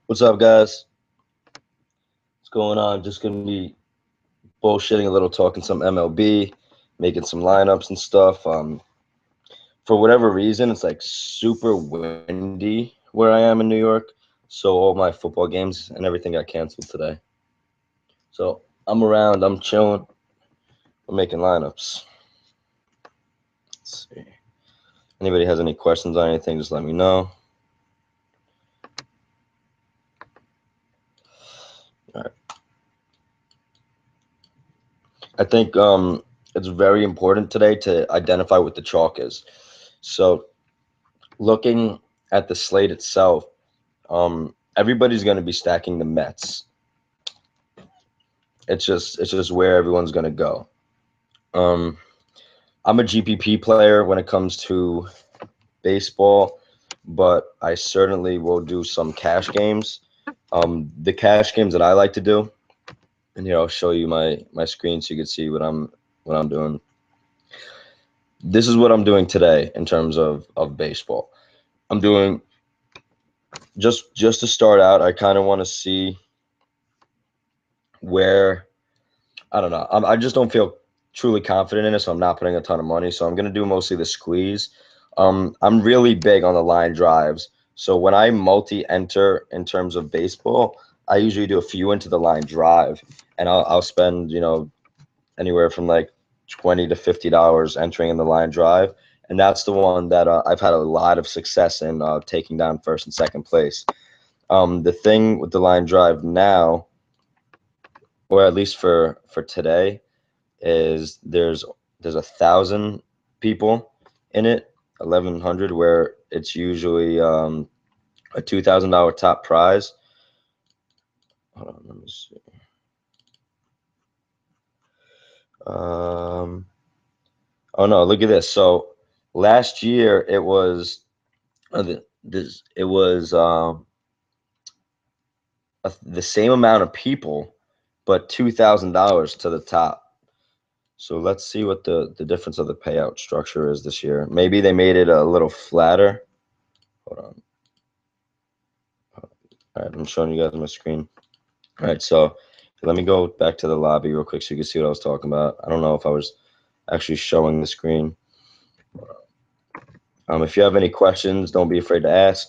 What's up, guys? What's going on? Just gonna be bullshitting a little, talking some MLB, making some lineups and stuff. For whatever reason, it's like super windy where I am in New York, so all my football games and everything got canceled today. So I'm around, I'm chilling, I'm making lineups. Let's see. Anybody has any questions on anything, just let me know. All right. I think it's very important today to identify what the chalk is. So looking at the slate itself, everybody's going to be stacking the Mets. It's just where everyone's going to go. I'm a GPP player when it comes to baseball, but I certainly will do some cash games. The cash games that I like to do, and here I'll show you my screen so you can see what I'm doing. This is what I'm doing today in terms of baseball. I'm doing just to start out. I kind of want to see where, I don't know. I just don't feel truly confident in it, so I'm not putting a ton of money. So I'm going to do mostly the squeeze. I'm really big on the line drives. So when I multi-enter in terms of baseball, I usually do a few into the line drive, and I'll spend, anywhere from like $20 to $50 entering in the line drive. And that's the one that I've had a lot of success in taking down first and second place. The thing with the line drive now, or at least for today, is there's 1,000 people in it, 1,100, where it's usually a $2,000 top prize. Hold on, let me see. Oh no, look at this. So last year it was the same amount of people, but $2,000 to the top. So let's see what the difference of the payout structure is this year. Maybe they made it a little flatter. Hold on. All right, I'm showing you guys my screen. All right, so let me go back to the lobby real quick so you can see what I was talking about. I don't know if I was actually showing the screen. If you have any questions, don't be afraid to ask.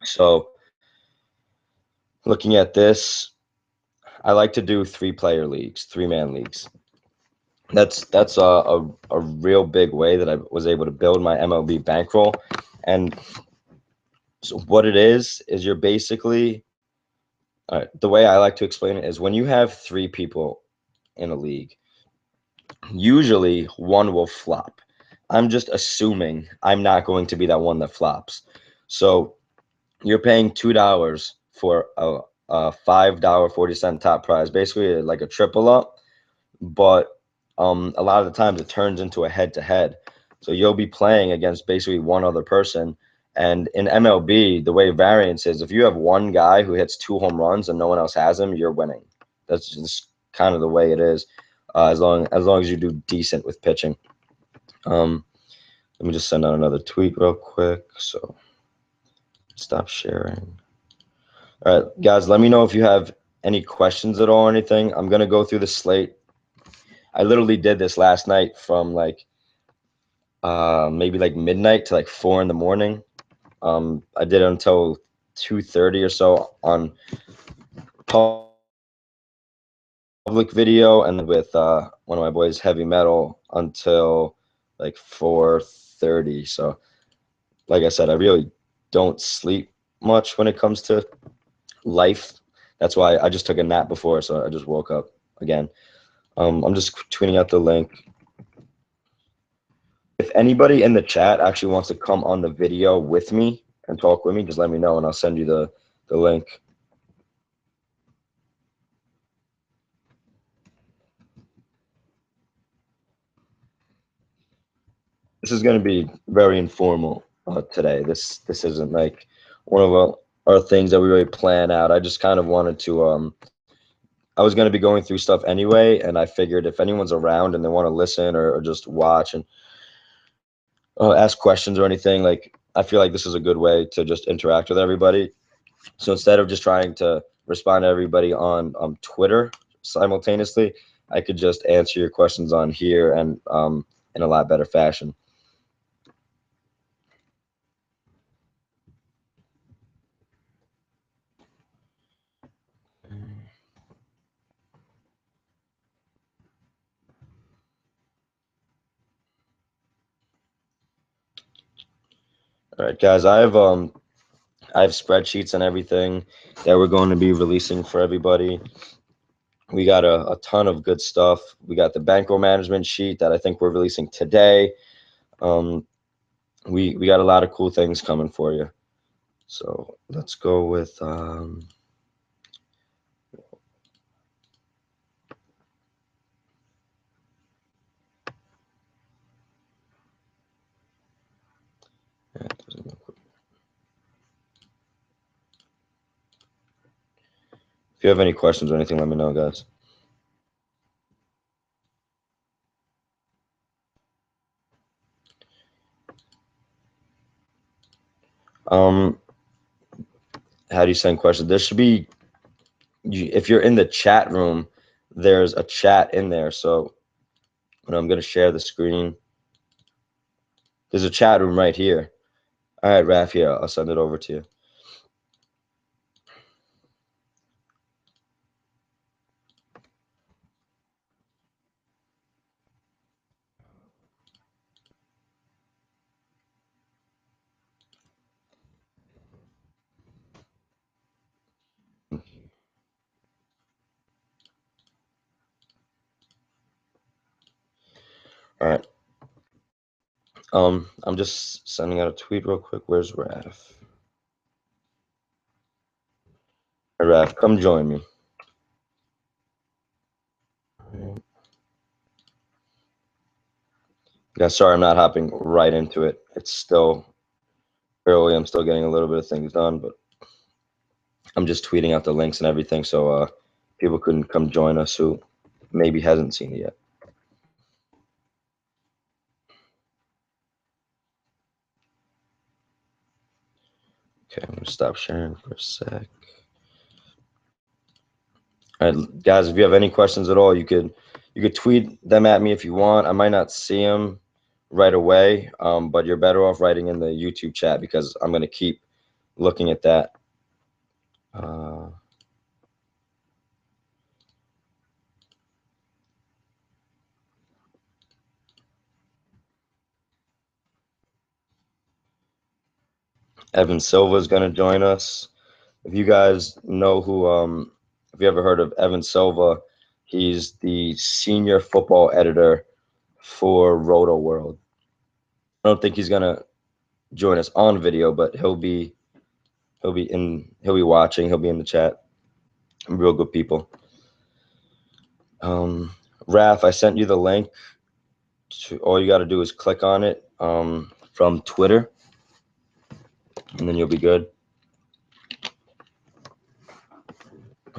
So looking at this, I like to do 3-player leagues, 3-man leagues. That's a real big way that I was able to build my MLB bankroll. And so what it is you're basically, the way I like to explain it is when you have 3 people in a league, usually one will flop. I'm just assuming I'm not going to be that one that flops. So you're paying $2 for a $5.40 top prize, basically like a triple up, but a lot of the times it turns into a head-to-head. So you'll be playing against basically one other person. And in MLB, the way variance is, if you have one guy who hits 2 home runs and no one else has him, you're winning. That's just kind of the way it is, as long as you do decent with pitching. Let me just send out another tweet real quick. So stop sharing. All right, guys, let me know if you have any questions at all or anything. I'm going to go through the slate. I literally did this last night from like maybe like midnight to like 4 in the morning. I did it until 2:30 or so on public video, and with one of my boys, Heavy Metal, until like 4:30. So like I said, I really don't sleep much when it comes to life. That's why I just took a nap before, so I just woke up again. I'm just tweeting out the link. If anybody in the chat actually wants to come on the video with me and talk with me, just let me know and I'll send you the link. This is going to be very informal today. This isn't like one of our things that we really plan out. I just kind of wanted to I was going to be going through stuff anyway, and I figured if anyone's around and they want to listen or just watch and ask questions or anything, like I feel like this is a good way to just interact with everybody. So instead of just trying to respond to everybody on Twitter simultaneously, I could just answer your questions on here and in a lot better fashion. All right, guys, I have spreadsheets and everything that we're going to be releasing for everybody. We got a ton of good stuff. We got the bankroll management sheet that I think we're releasing today. We got a lot of cool things coming for you. So let's go with if you have any questions or anything, let me know, guys. How do you send questions? There should be, if you're in the chat room, there's a chat in there. So I'm going to share the screen. There's a chat room right here. All right, Raf, here, I'll send it over to you. All right. I'm just sending out a tweet real quick. Where's Raf? Hey, Raf, come join me. Yeah, sorry, I'm not hopping right into it. It's still early. I'm still getting a little bit of things done, but I'm just tweeting out the links and everything so people can come join us who maybe hasn't seen it yet. Okay, I'm gonna stop sharing for a sec. All right, guys, if you have any questions at all, you could tweet them at me if you want. I might not see them right away, but you're better off writing in the YouTube chat because I'm gonna keep looking at that. Evan Silva is gonna join us. If you guys know who, if you ever heard of Evan Silva, he's the senior football editor for Roto World. I don't think he's gonna join us on video, but he'll be watching. He'll be in the chat. Real good people. Raf, I sent you the link. All you got to do is click on it from Twitter, and then you'll be good.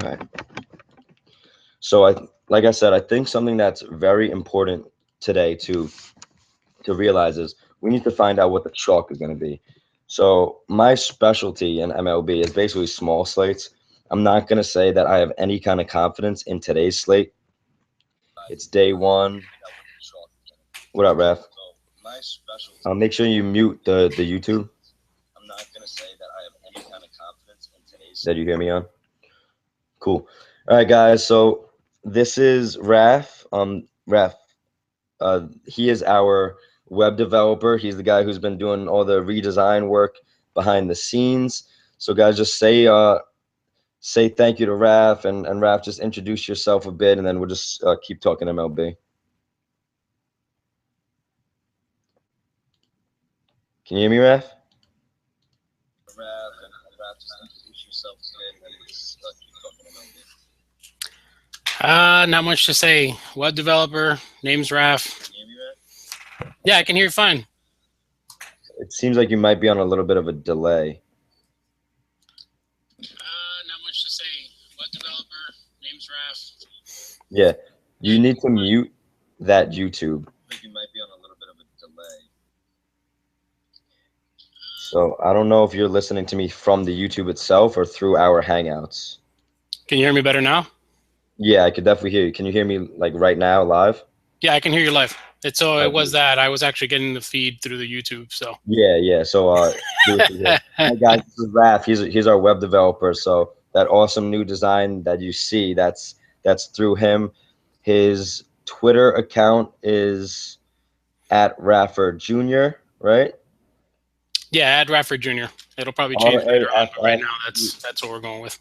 All right. So like I said, I think something that's very important today to realize is we need to find out what the chalk is going to be. So my specialty in MLB is basically small slates. I'm not going to say that I have any kind of confidence in today's slate. It's day one. What up, Raf? Make sure you mute the YouTube. I'm not going to say that I have any kind of confidence in today's slate. That you hear me on? Cool. All right, guys. So this is Raf. Raf, he is our web developer. He's the guy who's been doing all the redesign work behind the scenes. So guys, just say thank you to Raf, and Raf, just introduce yourself a bit, and then we'll just keep talking MLB. Can you hear me, Raf? Not much to say. Web developer, name's Raf. Yeah, I can hear you fine. It seems like you might be on a little bit of a delay. Not much to say. Web developer, name's Raf. Yeah, you need to mute that YouTube. I think you might be on a little bit of a delay. So I don't know if you're listening to me from the YouTube itself or through our Hangouts. Can you hear me better now? Yeah, I could definitely hear you. Can you hear me like right now live? Yeah, I can hear you live. It was Okay. that I was actually getting the feed through the YouTube. So Yeah, yeah. So hi guys, this is Raph. He's our web developer. So that awesome new design that you see, that's through him. His Twitter account is at Rafford Jr., right? yeah, add Rafford Jr. It'll probably R change A later on, F but right F now that's what we're going with.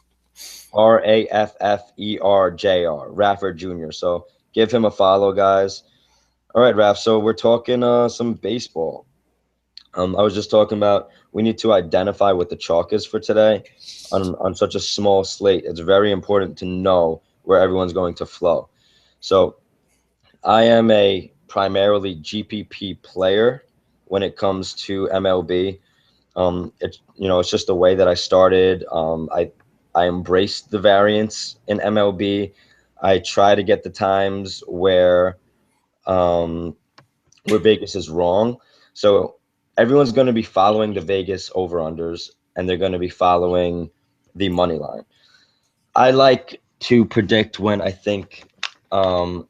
RAFFERJR, Rafford Jr. So give him a follow, guys. All right, Raph. So we're talking some baseball. I was just talking about we need to identify what the chalk is for today on such a small slate. It's very important to know where everyone's going to flow. So I am a primarily GPP player when it comes to MLB. It's just the way that I started. I embraced the variance in MLB. I try to get the times um, where Vegas is wrong. So everyone's going to be following the Vegas over unders, and they're going to be following the money line. I like to predict when I think um,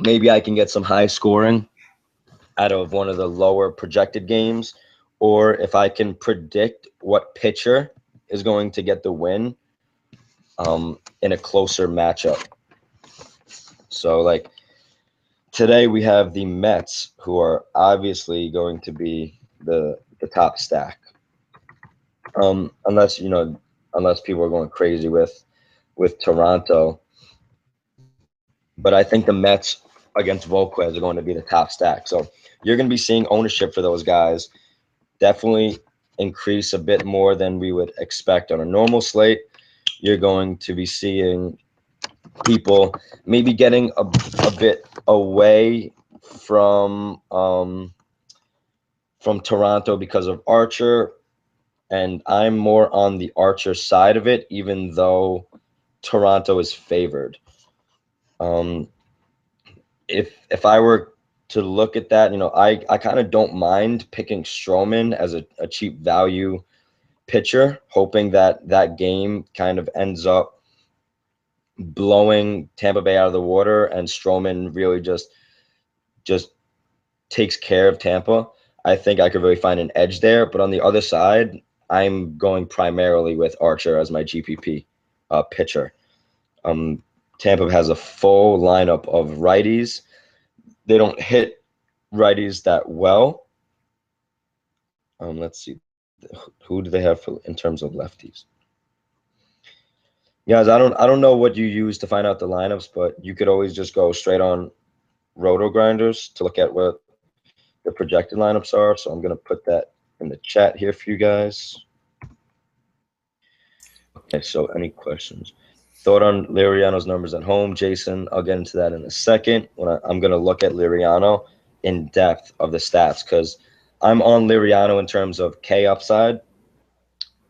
maybe I can get some high scoring out of one of the lower projected games, or if I can predict what pitcher is going to get the win in a closer matchup. So, like today, we have the Mets, who are obviously going to be the top stack, unless people are going crazy with Toronto. But I think the Mets against Volquez are going to be the top stack. So you're going to be seeing ownership for those guys definitely increase a bit more than we would expect on a normal slate. You're going to be seeing people maybe getting a bit away from Toronto because of Archer, and I'm more on the Archer side of it, even though Toronto is favored. Um, if I were to look at that, I kind of don't mind picking Stroman as a cheap value pitcher, hoping that that game kind of ends up blowing Tampa Bay out of the water and Stroman really just takes care of Tampa. I think I could really find an edge there. But on the other side, I'm going primarily with Archer as my GPP pitcher. Um, Tampa has a full lineup of righties. They don't hit righties that well. Let's see. Who do they have in terms of lefties? Guys, I don't know what you use to find out the lineups, but you could always just go straight on Roto Grinders to look at what the projected lineups are. So I'm gonna put that in the chat here for you guys. Okay, so any questions? Thought on Liriano's numbers at home, Jason. I'll get into that in a second. I'm gonna look at Liriano in depth of the stats because I'm on Liriano in terms of K upside,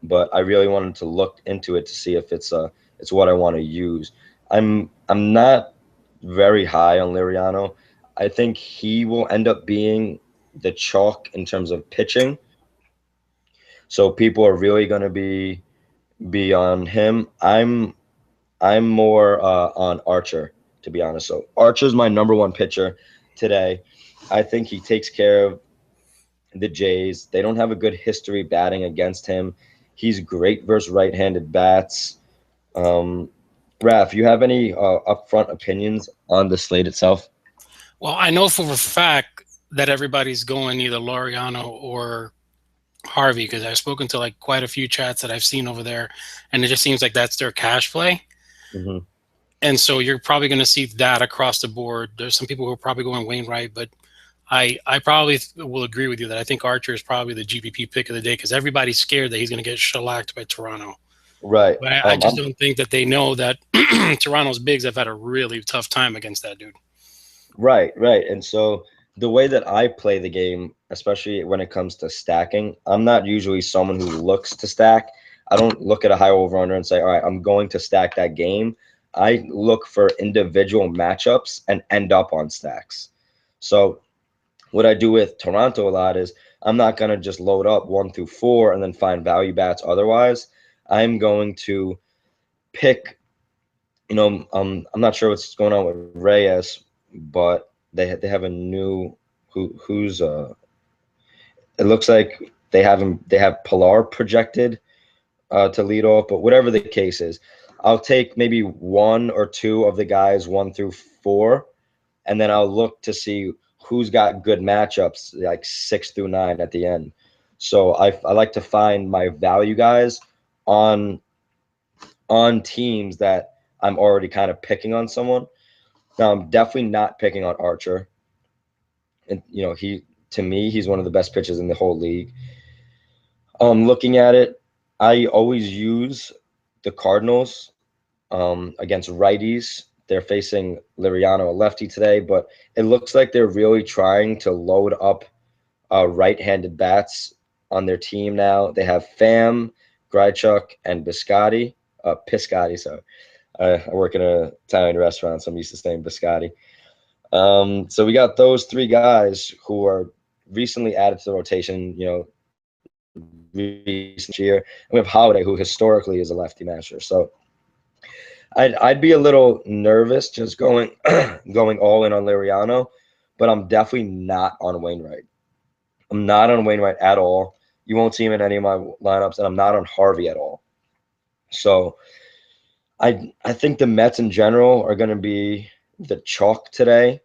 but I really wanted to look into it to see if it's what I want to use. I'm not very high on Liriano. I think he will end up being the chalk in terms of pitching. So people are really going to be on him. I'm more on Archer, to be honest. So Archer's my number one pitcher today. I think he takes care of the Jays. They don't have a good history batting against him. He's great versus right-handed bats. Raph, you have any upfront opinions on the slate itself? Well, I know for a fact that everybody's going either Laureano or Harvey because I've spoken to like quite a few chats that I've seen over there, and it just seems like that's their cash play. Mm-hmm. And so you're probably going to see that across the board. There's some people who are probably going Wainwright, but I probably will agree with you that I think Archer is probably the GPP pick of the day because everybody's scared that he's going to get shellacked by Toronto. Right. But I just don't think that they know that Toronto's bigs have had a really tough time against that dude. Right. And so the way that I play the game, especially when it comes to stacking, I'm not usually someone who looks to stack. I don't look at a high over under and say, all right, I'm going to stack that game. I look for individual matchups and end up on stacks. So what I do with Toronto a lot is I'm not going to just load up 1 through 4 and then find value bats otherwise. I'm going to pick, I'm not sure what's going on with Reyes, but they have a new who's it looks like they have Pilar projected to lead off, but whatever the case is, I'll take maybe 1 or 2 of the guys 1 through 4, and then I'll look to see who's got good matchups like 6 through 9 at the end. So I like to find my value guys on teams that I'm already kind of picking on someone. Now I'm definitely not picking on Archer. And to me, he's one of the best pitchers in the whole league. Looking at it, I always use the Cardinals against righties. They're facing Liriano, a lefty today, but it looks like they're really trying to load up right-handed bats on their team now. They have Pham, Grichuk, and Piscotti. So I work in an Italian restaurant, so I'm used to saying Biscotti. So we got those 3 guys who are recently added to the rotation, recent year. And we have Holiday, who historically is a lefty masher. So I'd be a little nervous just going all in on Liriano, but I'm definitely not on Wainwright. I'm not on Wainwright at all. You won't see him in any of my lineups, and I'm not on Harvey at all. So I think the Mets in general are going to be the chalk today,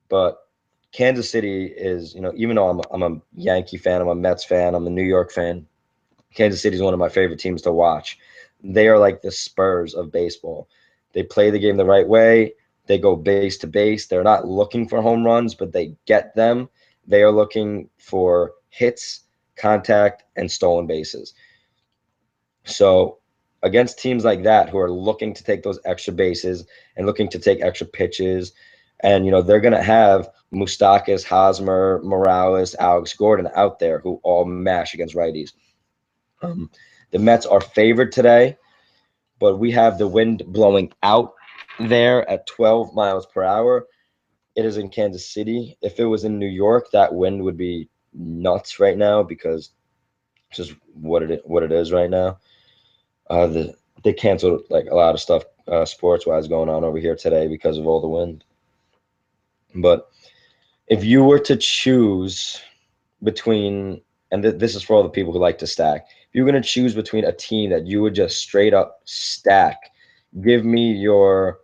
but Kansas City is, even though I'm a Yankee fan, I'm a Mets fan, I'm a New York fan, Kansas City is one of my favorite teams to watch. They are like the Spurs of baseball. They play the game the right way. They go base to base. They're not looking for home runs, but they get them. They are looking for hits, contact, and stolen bases. So against teams like that who are looking to take those extra bases and looking to take extra pitches, and they're going to have Moustakas, Hosmer, Morales, Alex Gordon out there who all mash against righties. The Mets are favored today, but we have the wind blowing out there at 12 miles per hour. It is in Kansas City. If it was in New York, that wind would be nuts right now because it's just what it is right now. They canceled like a lot of stuff sports-wise going on over here today because of all the wind. But if you were to choose between, and this is for all the people who like to stack, if you're going to choose between a team that you would just straight up stack, give me your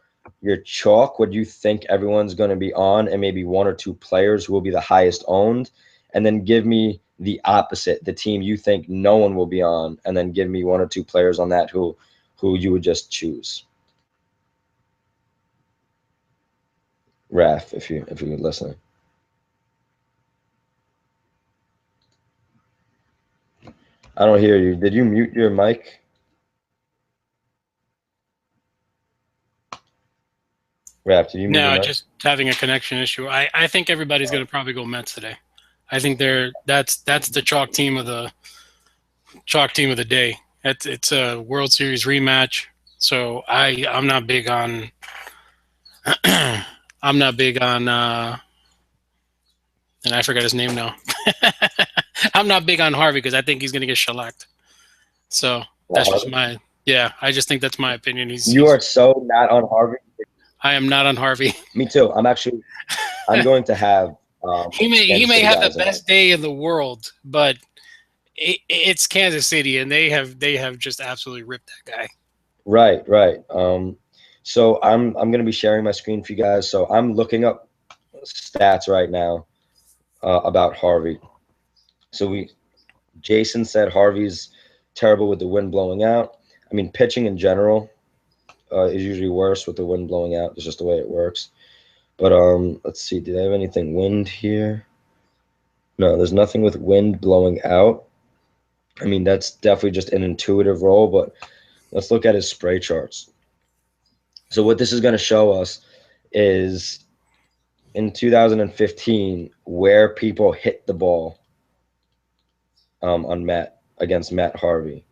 chalk, what you think everyone's going to be on, and maybe 1 or 2 players who will be the highest owned, and then give me the opposite, the team you think no one will be on, and then give me 1 or 2 players on that who you would just choose. Raf, if you're listening. I don't hear you. Did you mute your mic? Raf, did you mute your mic? Just having a connection issue. I think everybody's going to probably go Mets today. I think that's the chalk team of the day. It's a World Series rematch. So I'm not big on and I forgot his name now. I'm not big on Harvey because I think he's going to get shellacked. So that's just I just think that's my opinion. You are so not on Harvey. I am not on Harvey. Me too. I'm going to have. He may have the best day in the world, but it's Kansas City, and they have just absolutely ripped that guy. Right. So I'm going to be sharing my screen for you guys. So I'm looking up stats right now about Harvey. So Jason said Harvey's terrible with the wind blowing out. I mean, pitching in general is usually worse with the wind blowing out. It's just the way it works. But let's see. Do they have anything wind here? No, there's nothing with wind blowing out. I mean, that's definitely just an intuitive roll, but let's look at his spray charts. So what this is going to show us is in 2015 where people hit the ball against Matt Harvey.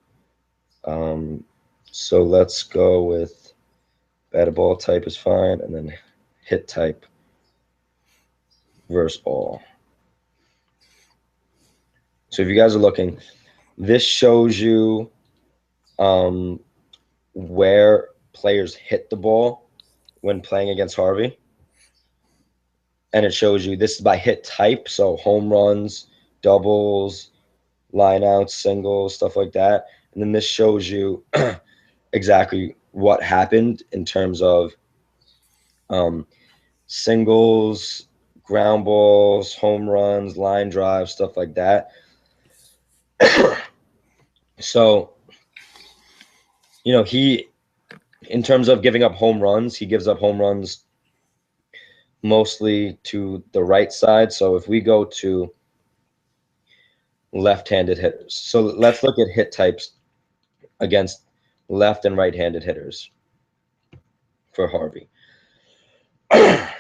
So let's go with batted ball type is fine, and then hit type versus all. So if you guys are looking, this shows you where players hit the ball when playing against Harvey. And it shows you this is by hit type, so home runs, doubles, lineouts, singles, stuff like that. And then this shows you exactly what happened in terms of singles, ground balls, home runs, line drives, stuff like that. So, in terms of giving up home runs, he gives up home runs mostly to the right side. So if we go to left-handed hitters, so let's look at hit types against left and right-handed hitters for Harvey.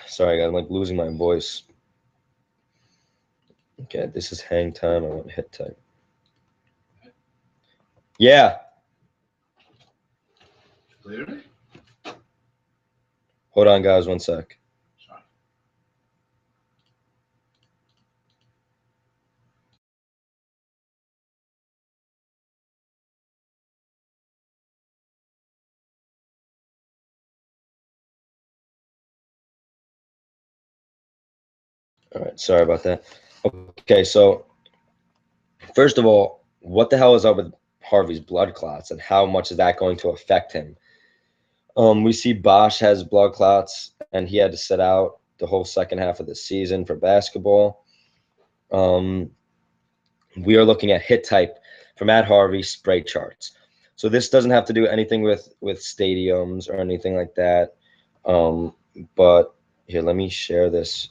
Sorry, guys, I'm like losing my voice. Okay, this is hang time. I want hit type. Yeah. Clearly? Hold on, guys, one sec. Sorry. All right, sorry about that. Okay, so first of all, what the hell is up with Harvey's blood clots, and how much is that going to affect him? We see Bosch has blood clots, and he had to sit out the whole second half of the season for basketball. We are looking at hit type from Matt Harvey spray charts. So this doesn't have to do anything with stadiums or anything like that. But here, let me share this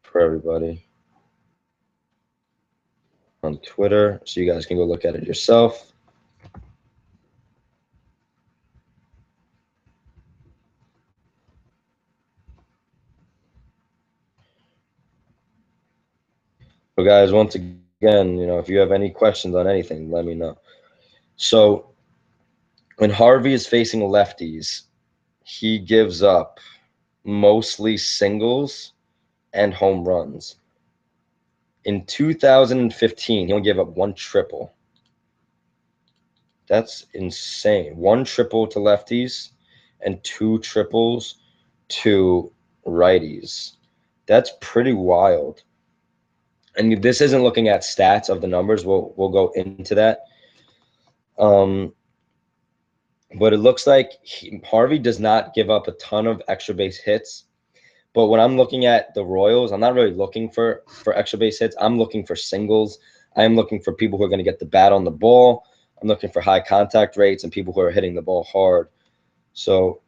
for everybody on Twitter so you guys can go look at it yourself. So guys, once again, if you have any questions on anything, let me know. So when Harvey is facing lefties, he gives up mostly singles and home runs. In 2015, he'll give up one triple. That's insane. One triple to lefties and two triples to righties. That's pretty wild. And this isn't looking at stats of the numbers. We'll go into that. But it looks like Harvey does not give up a ton of extra base hits. But when I'm looking at the Royals, I'm not really looking for extra base hits. I'm looking for singles. I'm looking for people who are going to get the bat on the ball. I'm looking for high contact rates and people who are hitting the ball hard. So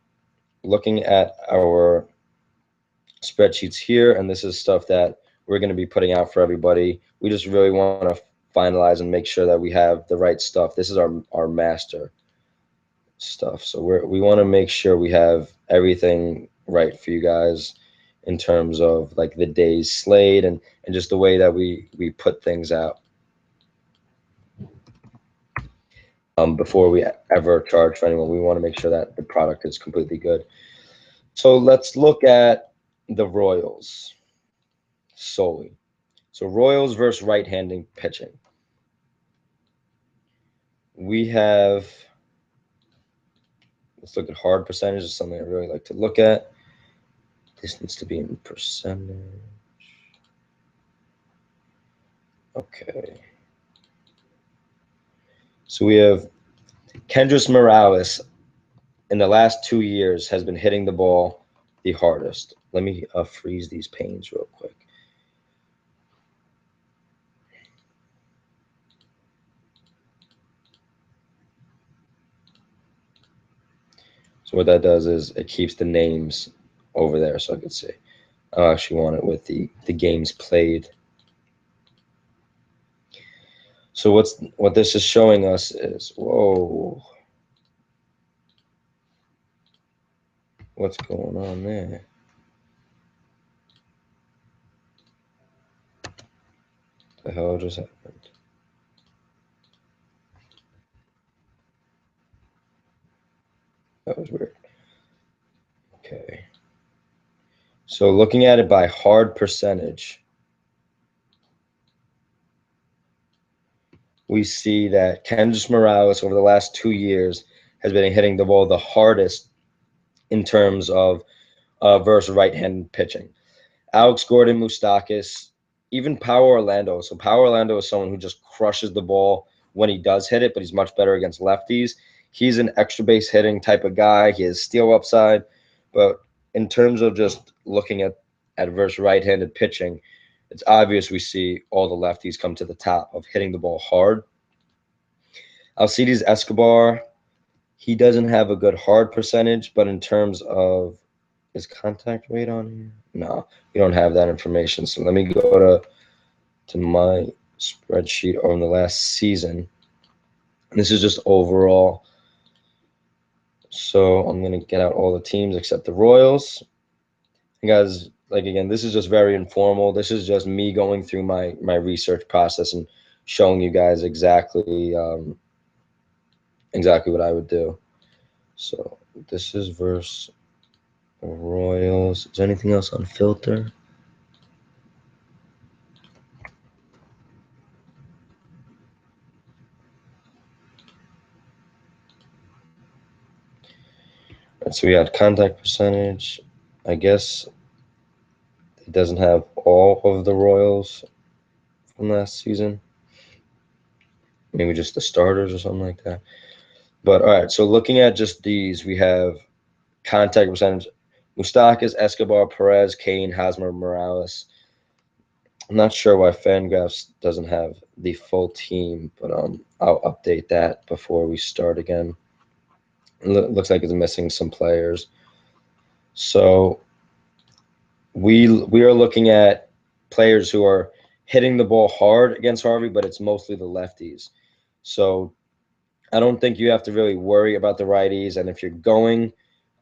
looking at our spreadsheets here, and this is stuff that we're going to be putting out for everybody. We just really want to finalize and make sure that we have the right stuff. This is our master stuff. So we want to make sure we have everything right for you guys in terms of like the day's slate and just the way that we put things out. Before we ever charge for anyone, we want to make sure that the product is completely good. So let's look at the Royals solely. So Royals versus right-handing pitching. We have, let's look at hard percentage. Is something I really like to look at. This needs to be in percentage. Okay. So we have Kendrys Morales in the last 2 years has been hitting the ball the hardest. Let me freeze these panes real quick. So what that does is it keeps the names over there so I can see. I actually want it with the games played. So what this is showing us is, whoa, what's going on there? The hell just happened? That was weird. Okay. So looking at it by hard percentage, we see that Kendrick Morales over the last 2 years has been hitting the ball the hardest in terms of versus right-handed pitching. Alex Gordon, Moustakas, even Power Orlando. So Power Orlando is someone who just crushes the ball when he does hit it, but he's much better against lefties. He's an extra base hitting type of guy. He has steal upside. But in terms of just looking at versus right-handed pitching, it's obvious we see all the lefties come to the top of hitting the ball hard. Alcides Escobar, he doesn't have a good hard percentage, but in terms of is contact rate on here? No, we don't have that information. So let me go to my spreadsheet on the last season. And this is just overall. So I'm going to get out all the teams except the Royals. And guys, like again, this is just very informal. This is just me going through my research process and showing you guys exactly what I would do. So this is versus Royals. Is there anything else on filter? Right, so we had contact percentage. I guess it doesn't have all of the Royals from last season. Maybe just the starters or something like that. But all right, so looking at just these, we have contact percentage: Moustakas, Escobar, Perez, Kane, Hosmer, Morales. I'm not sure why Fangraphs doesn't have the full team, but I'll update that before we start again. It looks like it's missing some players. So we are looking at players who are hitting the ball hard against Harvey, but it's mostly the lefties. So I don't think you have to really worry about the righties. And if you're going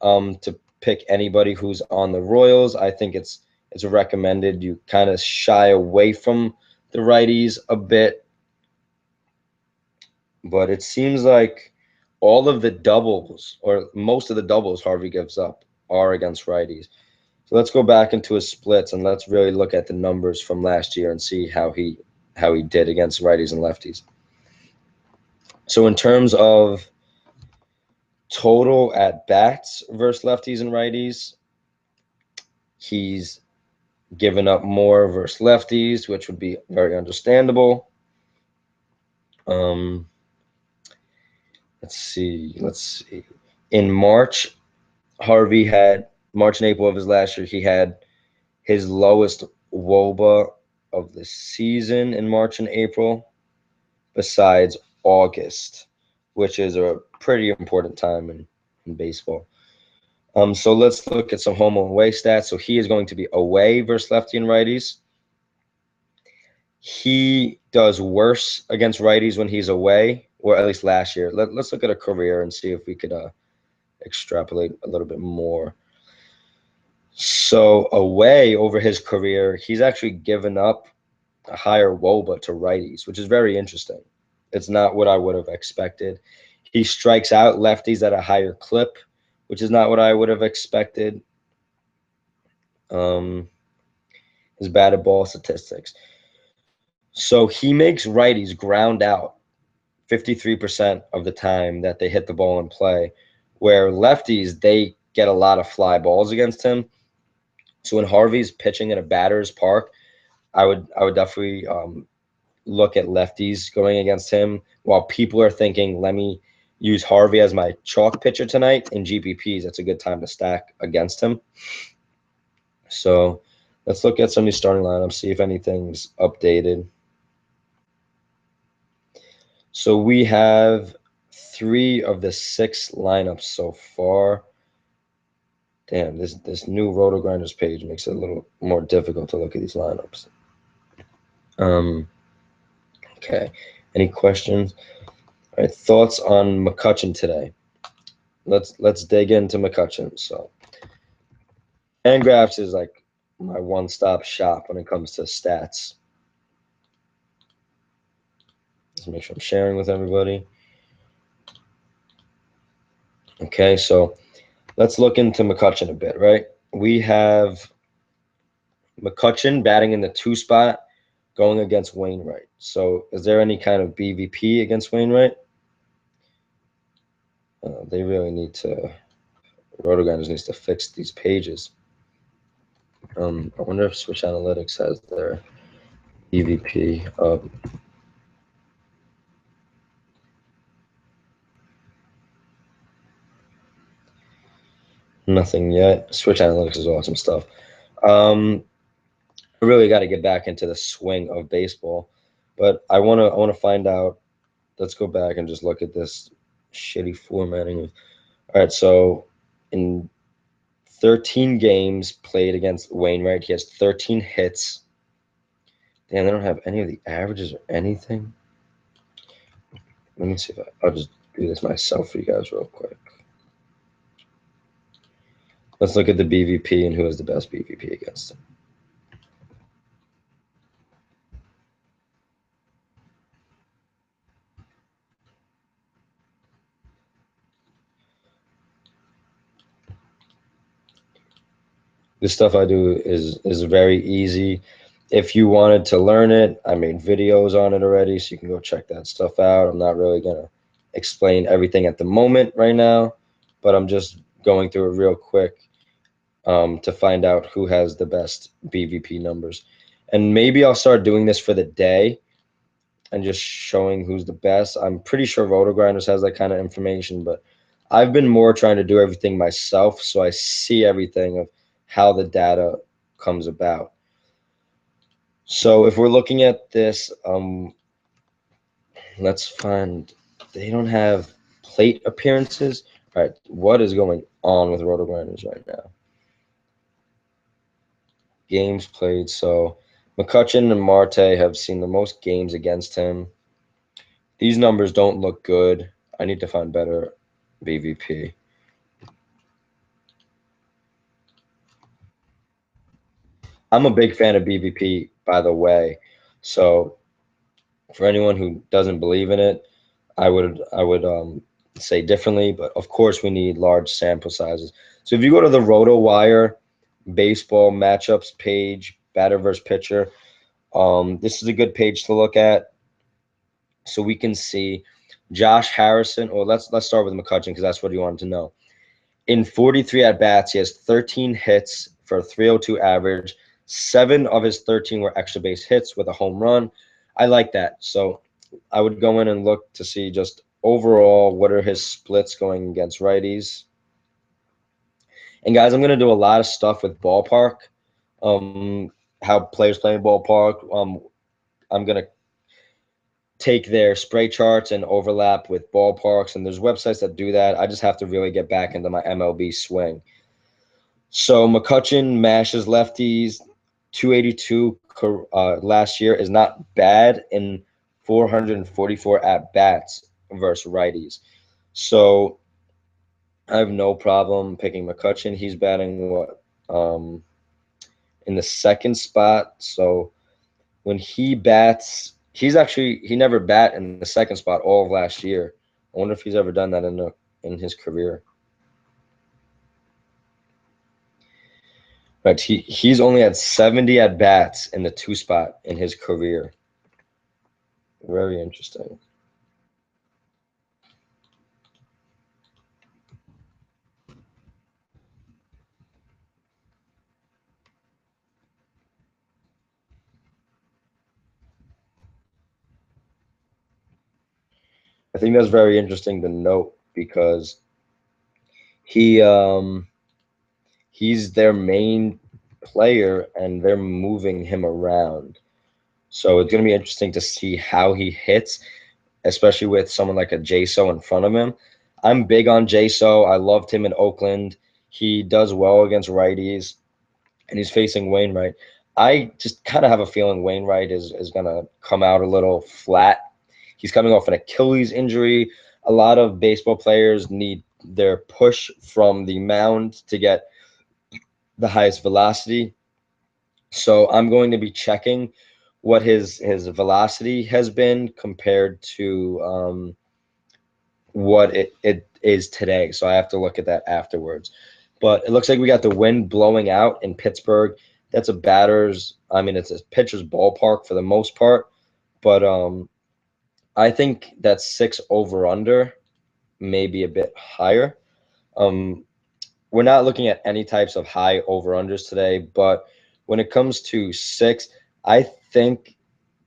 to pick anybody who's on the Royals, I think it's recommended you kind of shy away from the righties a bit. But it seems like all of the doubles, or most of the doubles Harvey gives up, are against righties. So let's go back into his splits and let's really look at the numbers from last year and see how he did against righties and lefties. So in terms of total at bats versus lefties and righties, he's given up more versus lefties, which would be very understandable. Let's see. In March, Harvey had March and April of his last year, he had his lowest WOBA of the season in March and April, besides August, which is a pretty important time in baseball. So let's look at some home and away stats. So he is going to be away versus lefty and righties. He does worse against righties when he's away, or at least last year. Let's look at a career and see if we could extrapolate a little bit more. So away over his career, he's actually given up a higher WOBA to righties, which is very interesting. It's not what I would have expected. He strikes out lefties at a higher clip, which is not what I would have expected. His batted ball statistics. So he makes righties ground out 53% of the time that they hit the ball in play, where lefties, they get a lot of fly balls against him. So when Harvey's pitching in a batter's park, I would definitely look at lefties going against him, while people are thinking, let me use Harvey as my chalk pitcher tonight. In GPPs, that's a good time to stack against him. So let's look at some of these starting lineups, see if anything's updated. So we have 3 of the 6 lineups so far. Damn, this new Roto Grinders page makes it a little more difficult to look at these lineups. Okay, any questions? All right, thoughts on McCutchen today? Let's dig into McCutchen. So Fangraphs is like my one-stop shop when it comes to stats. Let's make sure I'm sharing with everybody. Okay, so let's look into McCutchen a bit, right? We have McCutchen batting in the 2 spot, going against Wainwright. So is there any kind of BVP against Wainwright? They really need to, RotoGrinders needs to fix these pages. I wonder if Switch Analytics has their BVP up. Nothing yet. Switch Analytics is awesome stuff. I really got to get back into the swing of baseball, but I want to find out. Let's go back and just look at this shitty formatting. All right, so in 13 games played against Wainwright, he has 13 hits. Damn, they don't have any of the averages or anything. Let me see if I'll just do this myself for you guys real quick. Let's look at the BVP and who has the best BVP against him. This stuff I do is very easy. If you wanted to learn it, I made videos on it already, so you can go check that stuff out. I'm not really going to explain everything at the moment right now, but I'm just going through it real quick to find out who has the best BVP numbers. And maybe I'll start doing this for the day and just showing who's the best. I'm pretty sure RotoGrinders has that kind of information, but I've been more trying to do everything myself, so I see everything of how the data comes about. So if we're looking at this, let's find, they don't have plate appearances. All right, what is going on with RotoGrinders right now? Games played. So McCutchen and Marte have seen the most games against him. These numbers don't look good. I need to find better BVP. I'm a big fan of BVP, by the way. So for anyone who doesn't believe in it, I would say differently. But of course, we need large sample sizes. So if you go to the RotoWire baseball matchups page, batter versus pitcher, this is a good page to look at. So we can see Josh Harrison. Or let's start with McCutchen because that's what you wanted to know. In 43 at bats, he has 13 hits for a 302 average. 7 of his 13 were extra base hits with a home run. I like that. So I would go in and look to see just overall what are his splits going against righties. And guys, I'm going to do a lot of stuff with ballpark, how players play in ballpark. I'm going to take their spray charts and overlap with ballparks, and there's websites that do that. I just have to really get back into my MLB swing. So McCutchen mashes lefties, 282 last year is not bad in 444 at-bats versus righties. So I have no problem picking McCutchen. He's batting what in the second spot. So when he bats, he never bat in the second spot all of last year. I wonder if he's ever done that in his career. But he's only had 70 at bats in the 2 spot in his career. Very interesting. I think that's very interesting to note because he's their main player and they're moving him around. So it's going to be interesting to see how he hits, especially with someone like a J-So in front of him. I'm big on J-So. I loved him in Oakland. He does well against righties, and he's facing Wainwright. I just kind of have a feeling Wainwright is going to come out a little flat. He's coming off an Achilles injury. A lot of baseball players need their push from the mound to get the highest velocity. So I'm going to be checking what his velocity has been compared to what it is today. So I have to look at that afterwards. But it looks like we got the wind blowing out in Pittsburgh. that's a batter's. I mean, it's a pitcher's ballpark for the most part, but I think that 6 over under may be a bit higher. Um, we're not looking at any types of high over unders today, but when it comes to 6, I think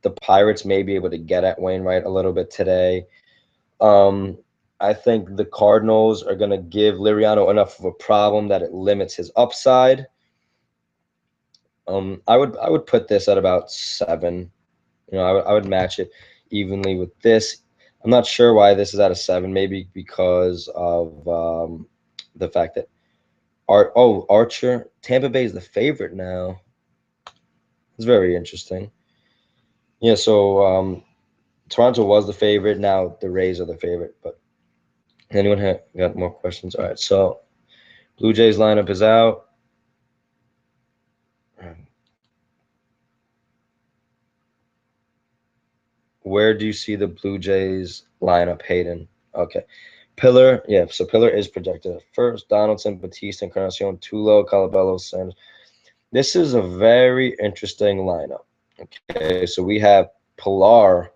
the Pirates may be able to get at Wainwright a little bit today. I think the Cardinals are going to give Liriano enough of a problem that it limits his upside. I would put this at about 7. You know, I would match it evenly with this. I'm not sure why this is at a 7. Maybe because of the fact that Archer, Tampa Bay is the favorite now. It's very interesting. Yeah, so Toronto was the favorite. Now the Rays are the favorite. But anyone got more questions? All right, so Blue Jays lineup is out. Where do you see the Blue Jays lineup, Hayden? Okay. Pillar, yeah, so Pillar is projected at first. Donaldson, Batista, Encarnacion, Tulo, Colabello, Sanders. This is a very interesting lineup. Okay, so we have Pilar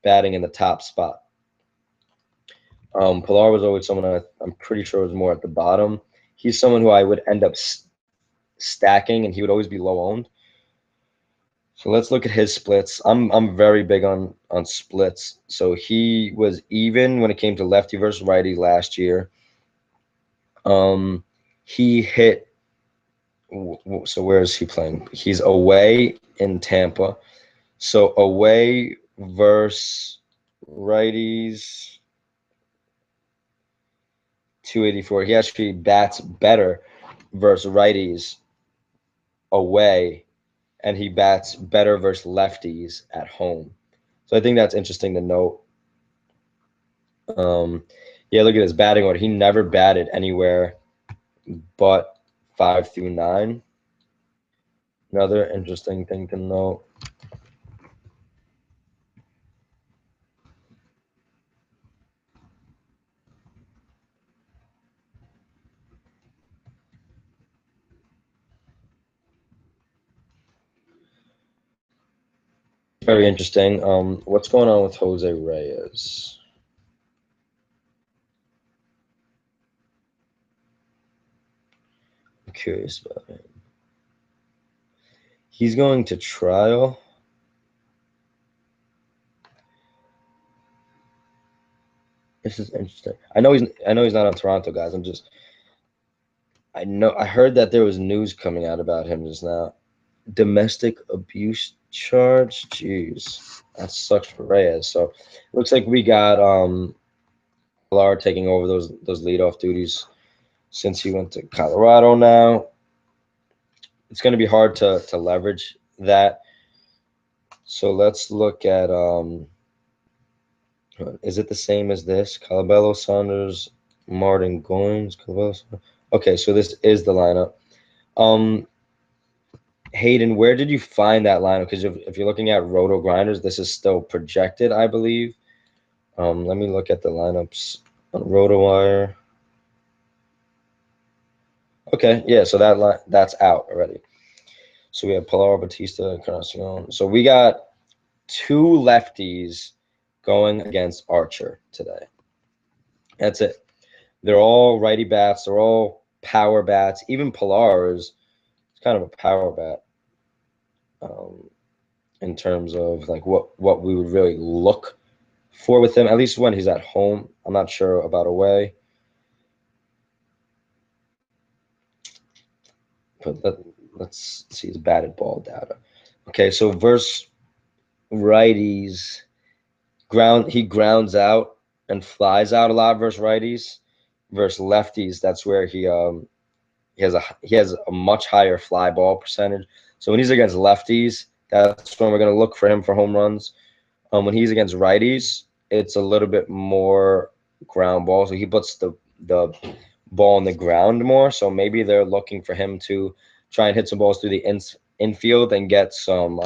batting in the top spot. Pilar was always someone I'm pretty sure was more at the bottom. He's someone who I would end up stacking, and he would always be low owned. So let's look at his splits. I'm very big on splits. So he was even when it came to lefty versus righty last year. He hit. So where is he playing? He's away in Tampa. So away versus righties, 284. He actually bats better versus righties away, and he bats better versus lefties at home. So I think that's interesting to note. Yeah, look at his batting order. He never batted anywhere but 5 through 9. Another interesting thing to note. Very interesting. What's going on with Jose Reyes? I'm curious about him. He's going to trial. This is interesting. I know he's not on Toronto, guys. I heard that there was news coming out about him just now. Domestic abuse charge. Jeez, that sucks for Reyes. So looks like we got Pilar taking over those leadoff duties since he went to Colorado now. It's going to be hard to leverage that. So let's look at is it the same as this? Colabello, Saunders, Martin Goins, Colabello. Okay, so this is the lineup. Hayden, where did you find that lineup? Because if you're looking at Roto Grinders, this is still projected, I believe. Let me look at the lineups on RotoWire. Okay, yeah, so that's out already. So we have Pilar, Batista, Encarnacion. So we got 2 lefties going against Archer today. That's it. They're all righty bats. They're all power bats. Even Pilar is kind of a power bat in terms of like what we would really look for with him, at least when he's at home. I'm not sure about away. But let's see his batted ball data. Okay, so versus righties, he grounds out and flies out a lot versus righties. Versus lefties, that's where he has a much higher fly ball percentage. So when he's against lefties, that's when we're going to look for him for home runs. When he's against righties, it's a little bit more ground ball. So he puts the ball on the ground more. So maybe they're looking for him to try and hit some balls through the infield and get some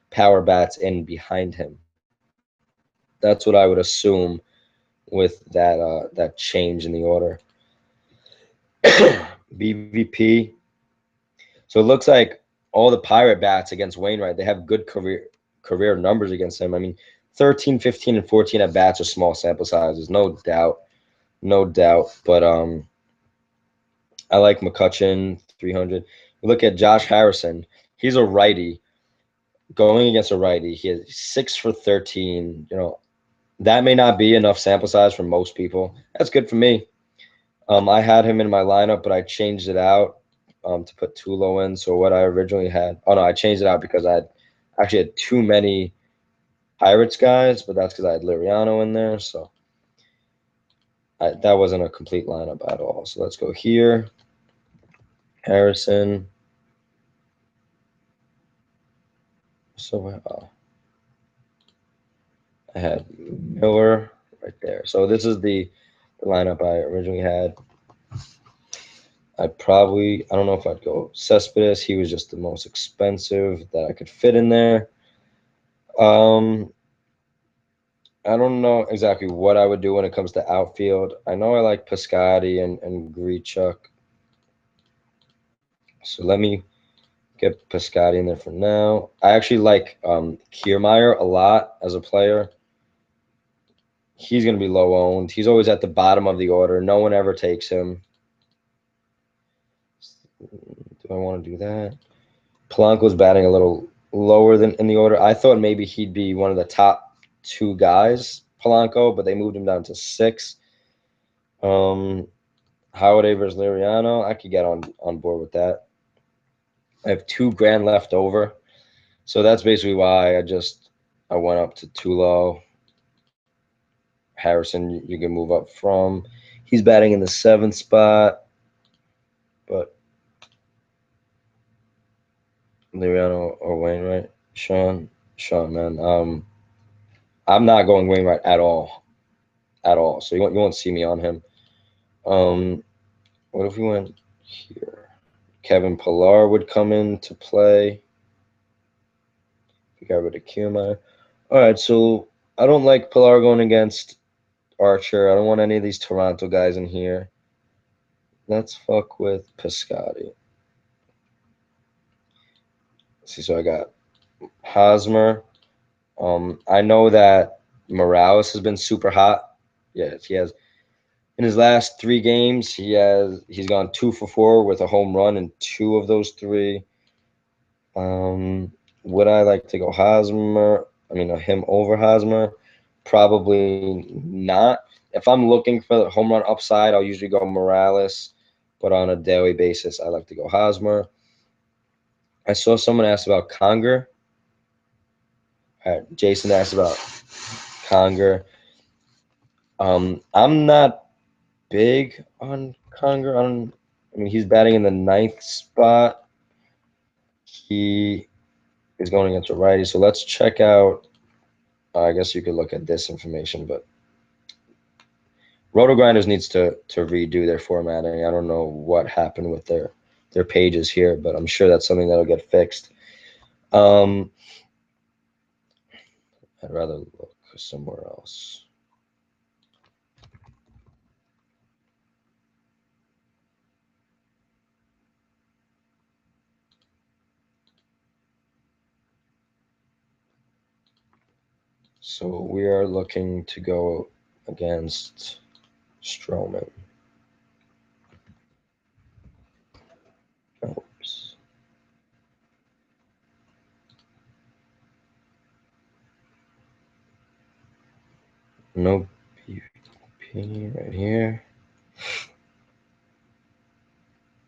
power bats in behind him. That's what I would assume with that change in the order. BVP. So it looks like all the Pirate bats against Wainwright, they have good career numbers against him. I mean, 13, 15, and 14 at bats are small sample sizes, no doubt, no doubt. But I like McCutchen 300. You look at Josh Harrison. He's a righty going against a righty. He has 6 for 13. You know, that may not be enough sample size for most people. That's good for me. I had him in my lineup, but I changed it out to put Tulo in. So what I originally had, oh no, I changed it out because I actually had too many Pirates guys, but that's because I had Liriano in there. So that wasn't a complete lineup at all. So let's go here. Harrison. So I had Miller right there. So this is the lineup I originally had. I don't know if I'd go Cespedes. He was just the most expensive that I could fit in there. I don't know exactly what I would do when it comes to outfield. I know I like Piscotty and Grichuk. So let me get Piscotty in there for now. I actually like Kiermaier a lot as a player. He's going to be low owned. He's always at the bottom of the order. No one ever takes him. Do I want to do that? Polanco's batting a little lower than in the order. I thought maybe he'd be one of the top 2 guys, Polanco, but they moved him down to 6. Howard Avers Liriano, I could get on board with that. I have 2 grand left over. So that's basically why I went up to Tulo. Harrison, you can move up from. He's batting in the 7th spot. But Liriano or Wainwright? Sean, man. I'm not going Wainwright at all. At all. So you won't see me on him. What if we went here? Kevin Pillar would come into play. We got rid of Kiermaier. All right, so I don't like Pillar going against Archer. I don't want any of these Toronto guys in here. Let's fuck with Piscotty. See, so I got Hosmer. I know that Morales has been super hot. Yes, he has. In his last 3 games, he's gone 2 for 4 with a home run in 2 of those 3. Would I like to go Hosmer? I mean, him over Hosmer? Probably not. If I'm looking for the home run upside, I'll usually go Morales. But on a daily basis, I like to go Hosmer. I saw someone ask about Conger. All right, Jason asked about Conger. I'm not big on Conger. I mean, he's batting in the 9th spot. He is going against a righty. So let's check out. I guess you could look at this information, but Roto Grinders needs to redo their formatting. I don't know what happened with their pages here, but I'm sure that's something that'll get fixed. I'd rather look somewhere else. So we are looking to go against Stroman. Oops. No BP right here.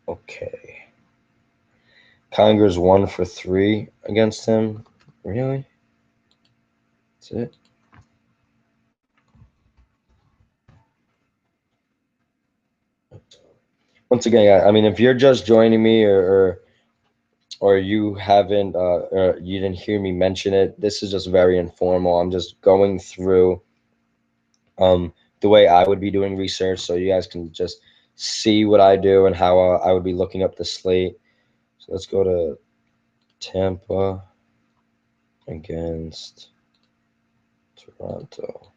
Okay. Conger's 1 for 3 against him. Really? That's it? Once again, I mean, if you're just joining me or you haven't or you didn't hear me mention it, this is just very informal. I'm just going through the way I would be doing research so you guys can just see what I do and how I would be looking up the slate. So let's go to Tampa against Toronto.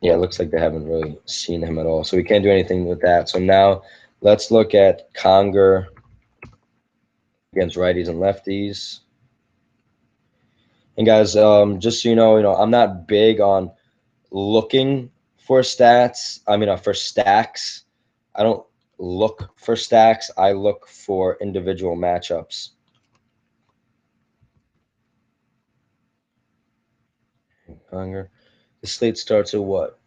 Yeah, it looks like they haven't really seen him at all. So we can't do anything with that. So now let's look at Conger against righties and lefties. And guys, just so you know, I'm not big on looking for stats. I mean, for stacks. I don't look for stacks. I look for individual matchups. Conger. The slate starts at what?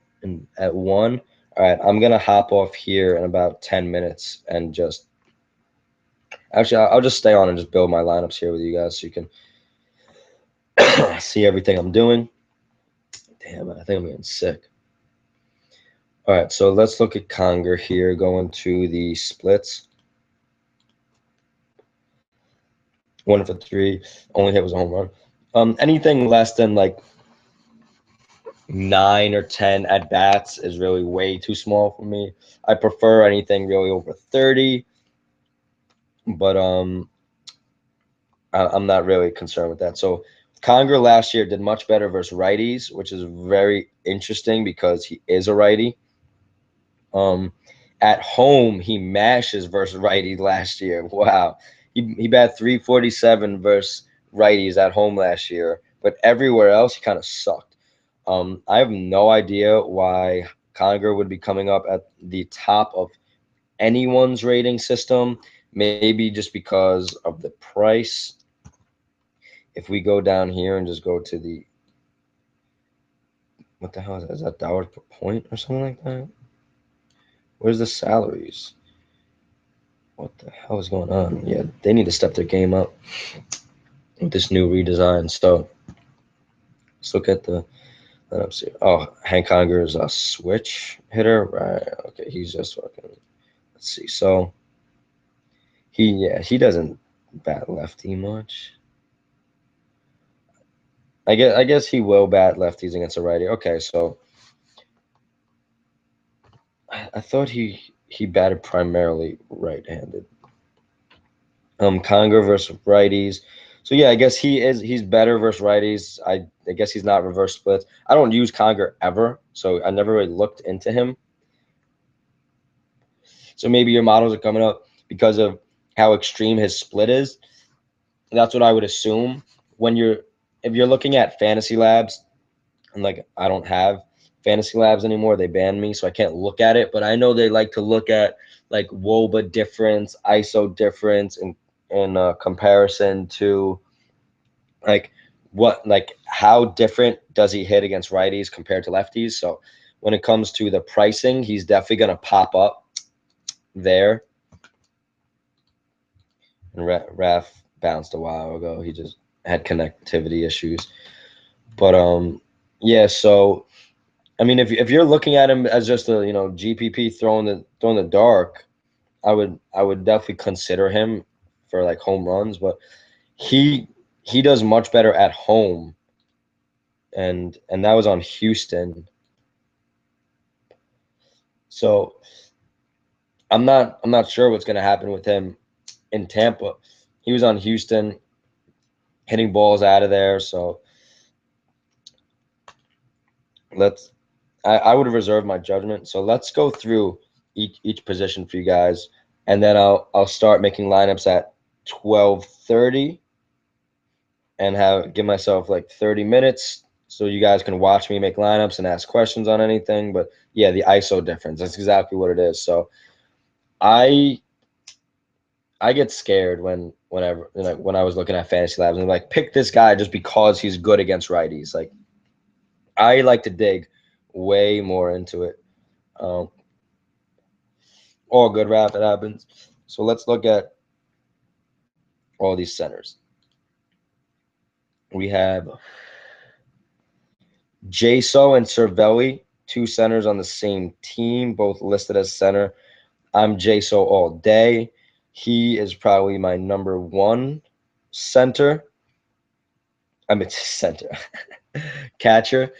At 1. All right, I'm gonna hop off here in about 10 minutes and just actually I'll just stay on and just build my lineups here with you guys so you can see everything I'm doing. Damn it, I think I'm getting sick. All right, so let's look at Conger here, going to the splits. 1 for 3, only hit was a home run. Anything less than like 9 or 10 at bats is really way too small for me. I prefer anything really over 30, but I'm not really concerned with that. So Conger last year did much better versus righties, which is very interesting because he is a righty. At home, he mashes versus righties last year. Wow. He batted 347 versus righties at home last year, but everywhere else he kind of sucked. I have no idea why Conger would be coming up at the top of anyone's rating system. Maybe just because of the price. If we go down here and just go to the, what the hell is that? Is that dollars per point or something like that? Where's the salaries? What the hell is going on? Yeah, they need to step their game up with this new redesign. So let's look at the lineups here. Oh, Hank Conger is a switch hitter, right? Okay, he's just fucking. Let's see. So he doesn't bat lefty much. I guess he will bat lefties against a righty. Okay, so I thought he batted primarily right-handed. Conger versus righties. So yeah, I guess he's better versus righties. I guess he's not reverse splits. I don't use Conger ever, so I never really looked into him. So maybe your models are coming up because of how extreme his split is. That's what I would assume when if you're looking at fantasy labs, and like I don't have fantasy labs anymore, they banned me, so I can't look at it. But I know they like to look at like WOBA difference, ISO difference, and in comparison to like how different does he hit against righties compared to lefties. So when it comes to the pricing, he's definitely going to pop up there. And Raf bounced a while ago. He just had connectivity issues. But yeah, so I mean, if you're looking at him as just a GPP throwing the dark, I would definitely consider him for like home runs. But he does much better at home, and that was on Houston. So I'm not sure what's going to happen with him in Tampa. He was on Houston, hitting balls out of there. So I would have reserved my judgment. So let's go through each position for you guys, and then I'll start making lineups at 12:30, and give myself like 30 minutes so you guys can watch me make lineups and ask questions on anything. But yeah, the ISO difference, that's exactly what it is. So I get scared whenever when I was looking at fantasy labs and like pick this guy just because he's good against righties. Like I like to dig way more into it. Um, all good rap, it happens. So let's look at all these centers. We have Jaso and Cervelli, 2 centers on the same team, both listed as center. I'm Jaso all day. He is probably my number 1 center. I mean center catcher,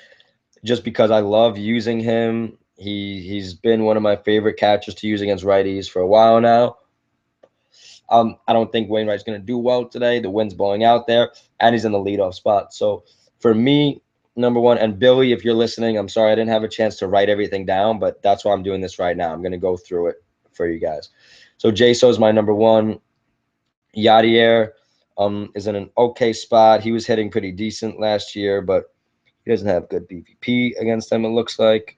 just because I love using him. He's been one of my favorite catchers to use against righties for a while now. I don't think Wainwright's going to do well today. The wind's blowing out there, and he's in the leadoff spot. So for me, number one. And Billy, if you're listening, I'm sorry I didn't have a chance to write everything down, but that's why I'm doing this right now. I'm going to go through it for you guys. So Jaso is my number one. Yadier is in an okay spot. He was hitting pretty decent last year, but he doesn't have good BVP against them, it looks like.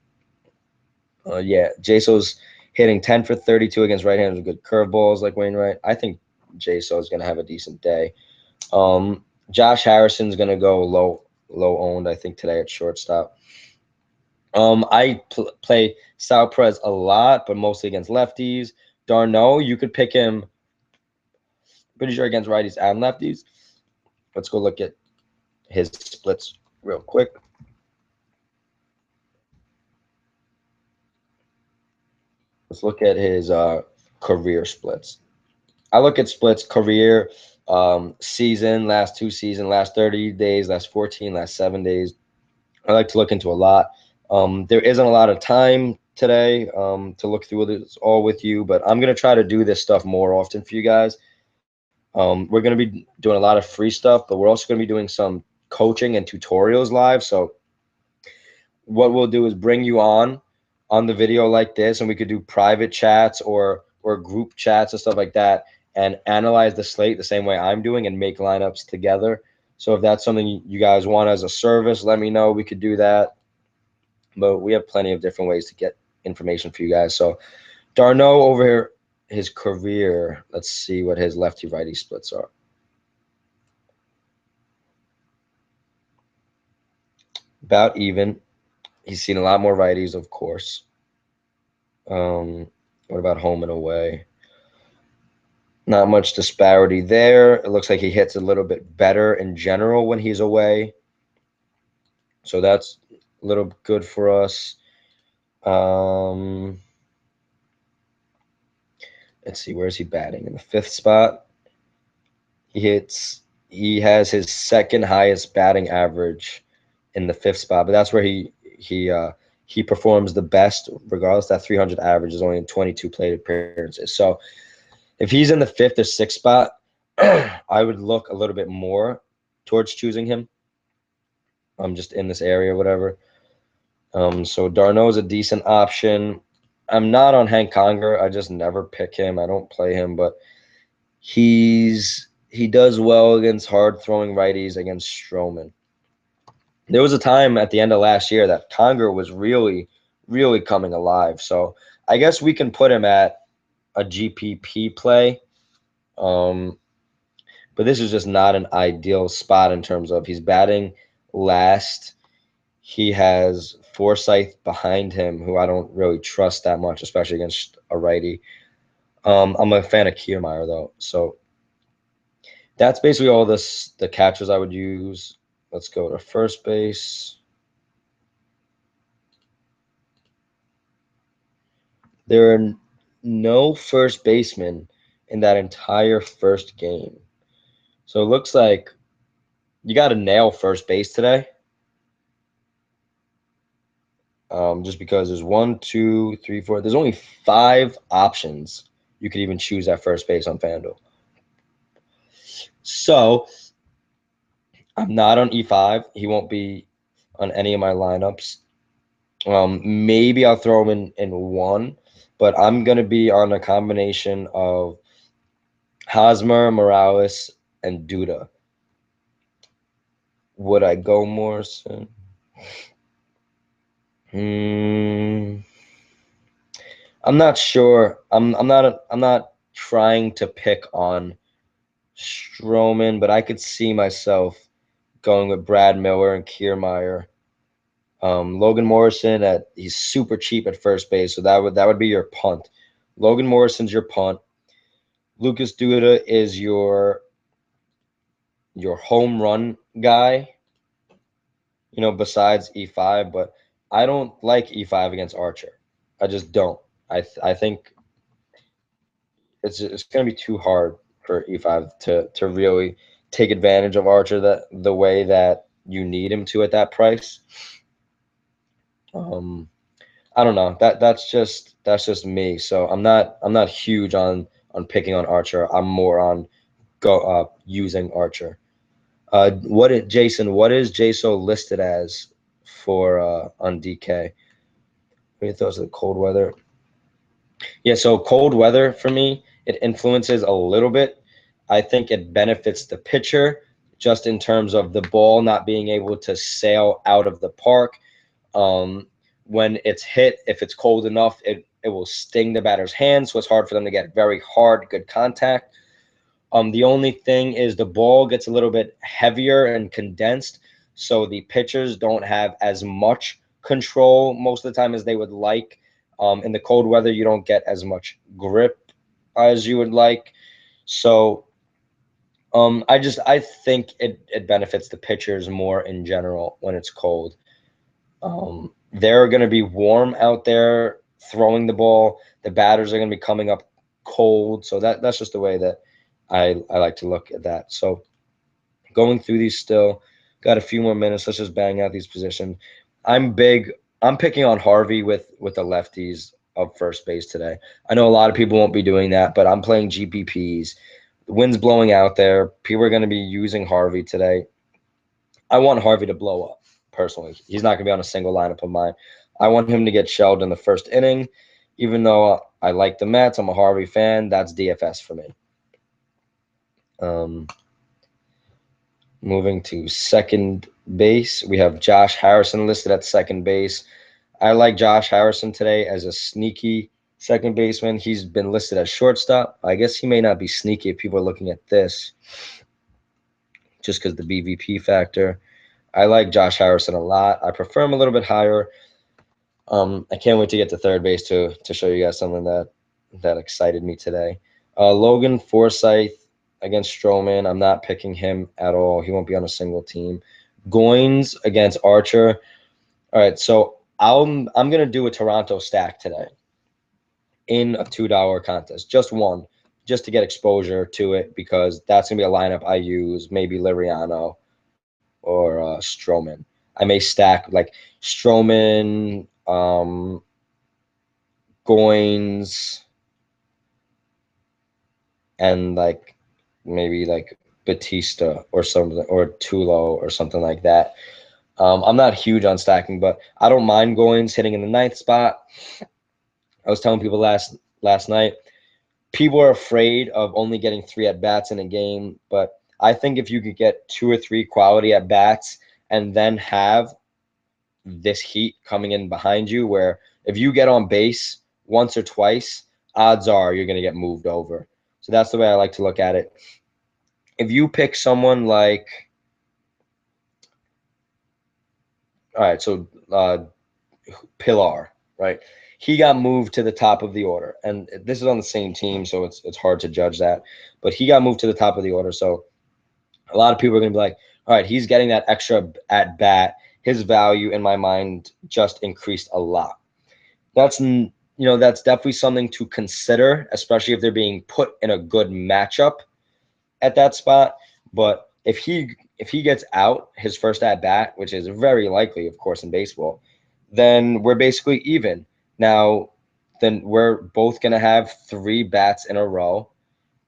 Yeah, Jaso's hitting 10 for 32 against right-handers with good curveballs like Wainwright. I think Jaso is going to have a decent day. Josh Harrison's going to go low owned, I think, today at shortstop. I play Sal Perez a lot, but mostly against lefties. d'Arnaud, you could pick him pretty sure against righties and lefties. Let's go look at his splits real quick. Let's look at his career splits. I look at splits career, season, last 2 seasons, last 30 days, last 14, last 7 days. I like to look into a lot. There isn't a lot of time today to look through this all with you, but I'm going to try to do this stuff more often for you guys. We're going to be doing a lot of free stuff, but we're also going to be doing some coaching and tutorials live. So what we'll do is bring you on the video like this, and we could do private chats or group chats and stuff like that, and analyze the slate the same way I'm doing and make lineups together. So if that's something you guys want as a service, let me know. We could do that. But we have plenty of different ways to get information for you guys. So d'Arnaud over here, his career, let's see what his lefty-righty splits are. About even. He's seen a lot more righties, of course. What about home and away? Not much disparity there. It looks like he hits a little bit better in general when he's away. So that's a little good for us. Let's see, where is he batting? In the 5th spot. He has his second highest batting average in the 5th spot, but that's where he performs the best, regardless. That 300 average is only in 22 plate appearances. So if he's in the 5th or 6th spot, I would look a little bit more towards choosing him. Just in this area or whatever. So d'Arnaud is a decent option. I'm not on Hank Conger. I just never pick him. I don't play him, but he does well against hard-throwing righties against Stroman. There was a time at the end of last year that Conger was really, really coming alive. So I guess we can put him at a GPP play. But this is just not an ideal spot in terms of he's batting last. He has Forsythe behind him, who I don't really trust that much, especially against a righty. I'm a fan of Kiermaier, though. So that's basically all the catchers I would use. Let's go to first base. There are no first basemen in that entire first game. So it looks like you got to nail first base today. Just because there's 1, 2, 3, 4. There's only 5 options you could even choose at first base on FanDuel. So I'm not on E5. He won't be on any of my lineups. Maybe I'll throw him in 1, but I'm going to be on a combination of Hosmer, Morales, and Duda. Would I go Morrison? I'm not sure. I'm not trying to pick on Stroman, but I could see myself going with Brad Miller and Kiermaier. Logan Morrison he's super cheap at first base, so that would be your punt. Logan Morrison's your punt. Lucas Duda is your home run guy. Besides E5, but I don't like E5 against Archer. I just don't. I think it's going to be too hard for E5 to really take advantage of Archer the way that you need him to at that price. I don't know. That's just me. So I'm not huge on picking on Archer. I'm more on using Archer. Jason? What is Jaso listed as for on DK. What are your thoughts of the cold weather? Yeah, so cold weather for me, it influences a little bit. I think it benefits the pitcher just in terms of the ball not being able to sail out of the park. When it's hit, if it's cold enough, it will sting the batter's hand, so it's hard for them to get very hard, good contact. The only thing is the ball gets a little bit heavier and condensed, so the pitchers don't have as much control most of the time as they would like. In the cold weather, you don't get as much grip as you would like. So I think it benefits the pitchers more in general when it's cold. They're going to be warm out there throwing the ball. The batters are going to be coming up cold. So that's just the way that I like to look at that. So going through these still, got a few more minutes. Let's just bang out these positions. I'm picking on Harvey with the lefties of first base today. I know a lot of people won't be doing that, but I'm playing GPPs. The wind's blowing out there. People are going to be using Harvey today. I want Harvey to blow up, personally. He's not going to be on a single lineup of mine. I want him to get shelled in the first inning. Even though I like the Mets, I'm a Harvey fan, that's DFS for me. Moving to second base, we have Josh Harrison listed at second base. I like Josh Harrison today as a sneaky second baseman. He's been listed as shortstop. I guess he may not be sneaky if people are looking at this, just because the BVP factor. I like Josh Harrison a lot. I prefer him a little bit higher. I can't wait to get to third base to show you guys something that excited me today. Logan Forsythe against Stroman. I'm not picking him at all. He won't be on a single team. Goins against Archer. All right, so I'm gonna do a Toronto stack today in a $2 contest, just one, just to get exposure to it, because that's gonna be a lineup I use. Maybe Liriano or Stroman. I may stack like Stroman, Goins, and like maybe like Batista or something, or Tulo or something like that. I'm not huge on stacking, but I don't mind Goins hitting in the 9th spot. I was telling people last night, people are afraid of only getting 3 at-bats in a game, but I think if you could get 2 or 3 quality at-bats and then have this heat coming in behind you, where if you get on base once or twice, odds are you're going to get moved over. So that's the way I like to look at it. If you pick someone like, all right, so Pilar, right? He got moved to the top of the order, and this is on the same team, so it's hard to judge that. But he got moved to the top of the order, so a lot of people are going to be like, all right, he's getting that extra at bat. His value in my mind just increased a lot. That's definitely something to consider, especially if they're being put in a good matchup at that spot. But if he gets out his first at bat, which is very likely, of course, in baseball, then we're basically even. Now, then we're both going to have 3 bats in a row.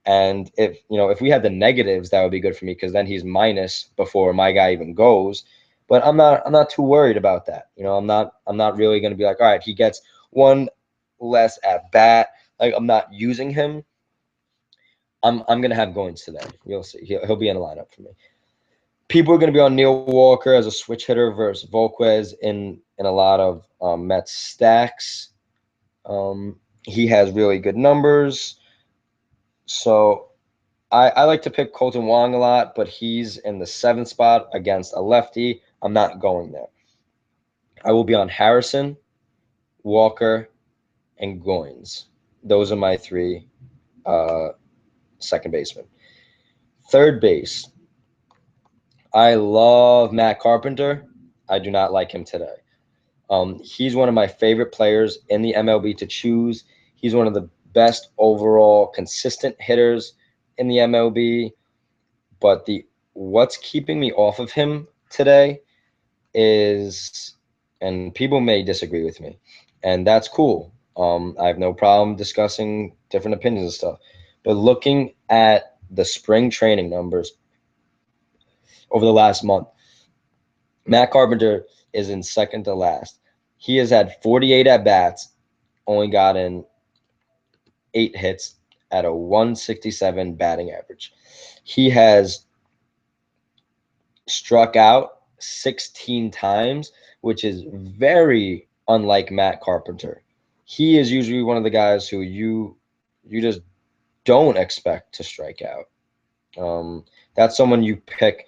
And if we had the negatives, that would be good for me, because then he's minus before my guy even goes. But I'm not too worried about that. I'm not really going to be like, all right, he gets 1 less at bat. Like, I'm not using him. I'm going to have Goins today. You'll see. He'll be in a lineup for me. People are going to be on Neil Walker as a switch hitter versus Volquez in a lot of Mets stacks. He has really good numbers. So I like to pick Colton Wong a lot, but he's in the 7th spot against a lefty. I'm not going there. I will be on Harrison, Walker, and Goins. Those are my 3 second basemen. Third base. I love Matt Carpenter. I do not like him today. He's one of my favorite players in the MLB to choose. He's one of the best overall consistent hitters in the MLB. But what's keeping me off of him today is, and people may disagree with me, and that's cool. I have no problem discussing different opinions and stuff. But looking at the spring training numbers over the last month, Matt Carpenter is in second to last. He has had 48 at-bats, only gotten 8 hits at a 167 batting average. He has struck out 16 times, which is very unlike Matt Carpenter. He is usually one of the guys who you just don't expect to strike out. That's someone you pick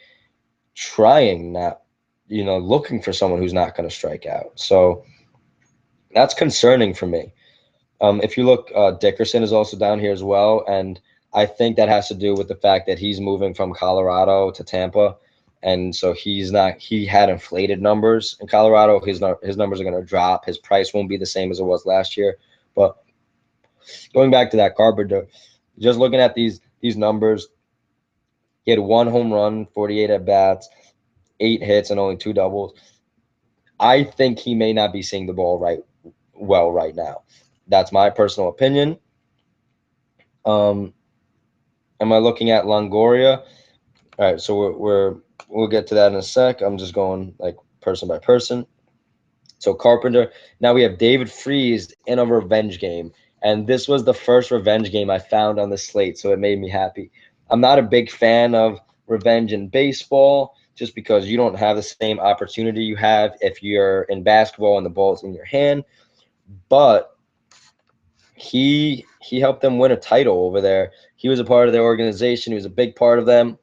trying, not looking for someone who's not going to strike out. So that's concerning for me. If you look, Dickerson is also down here as well, and I think that has to do with the fact that he's moving from Colorado to Tampa, and so he had inflated numbers in Colorado. His numbers are going to drop. His price won't be the same as it was last year. But going back to that Carpenter, just looking at these numbers, he had 1 home run, 48 at bats, 8 hits, and only 2 doubles. I think he may not be seeing the ball right now. That's my personal opinion. Am I looking at Longoria? All right, so we'll get to that in a sec. I'm just going like person by person. So Carpenter. Now we have David Freese in a revenge game, and this was the first revenge game I found on the slate, so it made me happy. I'm not a big fan of revenge in baseball, just because you don't have the same opportunity you have if you're in basketball and the ball's in your hand. But he helped them win a title over there. He was a part of their organization. He was a big part of them.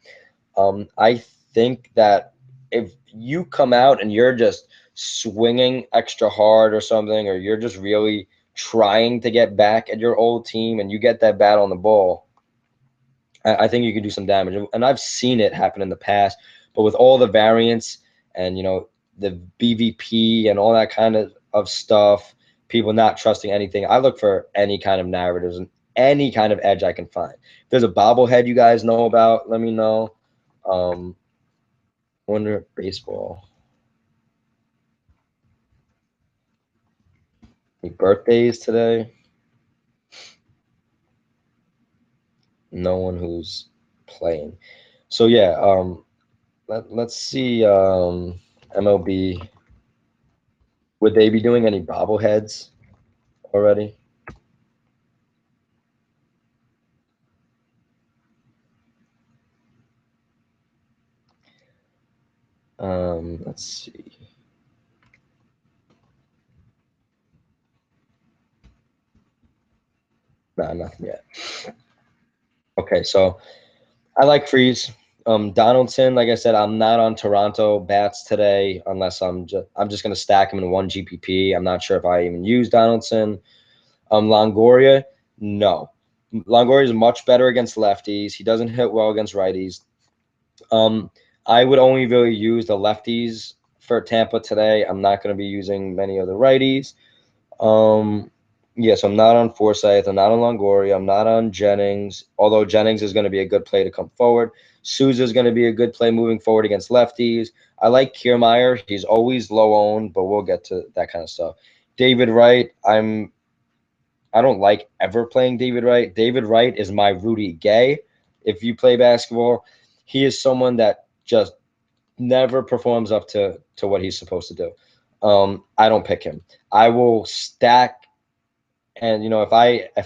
I think that if you come out and you're just swinging extra hard or something, or you're just really trying to get back at your old team and you get that bat on the ball, I think you can do some damage. And I've seen it happen in the past, but with all the variants and, the BVP and all that kind of stuff, people not trusting anything, I look for any kind of narratives and any kind of edge I can find. If there's a bobblehead you guys know about, let me know. Wonder baseball. Any birthdays today? No one who's playing. So yeah, let's see. MLB. Would they be doing any bobbleheads already? Let's see. Nah, nothing yet. Okay, so I like Freeze. Donaldson, like I said, I'm not on Toronto bats today unless I'm just gonna stack him in one GPP. I'm not sure if I even use Donaldson. Longoria, no. Longoria is much better against lefties. He doesn't hit well against righties. I would only really use the lefties for Tampa today. I'm not going to be using many of the righties. Yes, I'm not on Forsythe. I'm not on Longoria. I'm not on Jennings, although Jennings is going to be a good play to come forward. Souza is going to be a good play moving forward against lefties. I like Kiermaier. He's always low owned, but we'll get to that kind of stuff. David Wright, I don't like ever playing David Wright. David Wright is my Rudy Gay. If you play basketball, he is someone that just never performs up to what he's supposed to do. I don't pick him. I will stack, and if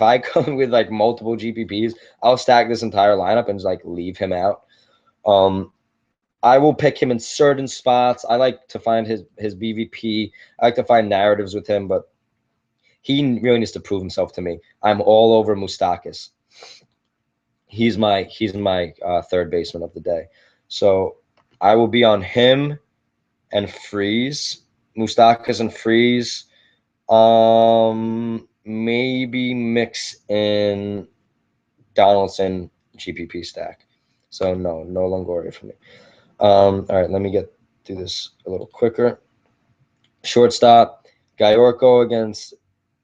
I come with like multiple GPPs, I'll stack this entire lineup and just like leave him out. I will pick him in certain spots. I like to find his BVP. I like to find narratives with him, but he really needs to prove himself to me. I'm all over Moustakas. He's my third baseman of the day. So I will be on him and Freeze, Moustakas and Freeze. Maybe mix in Donaldson GPP stack. So no Longoria for me. All right, let me get through this a little quicker. Shortstop, Gayorko against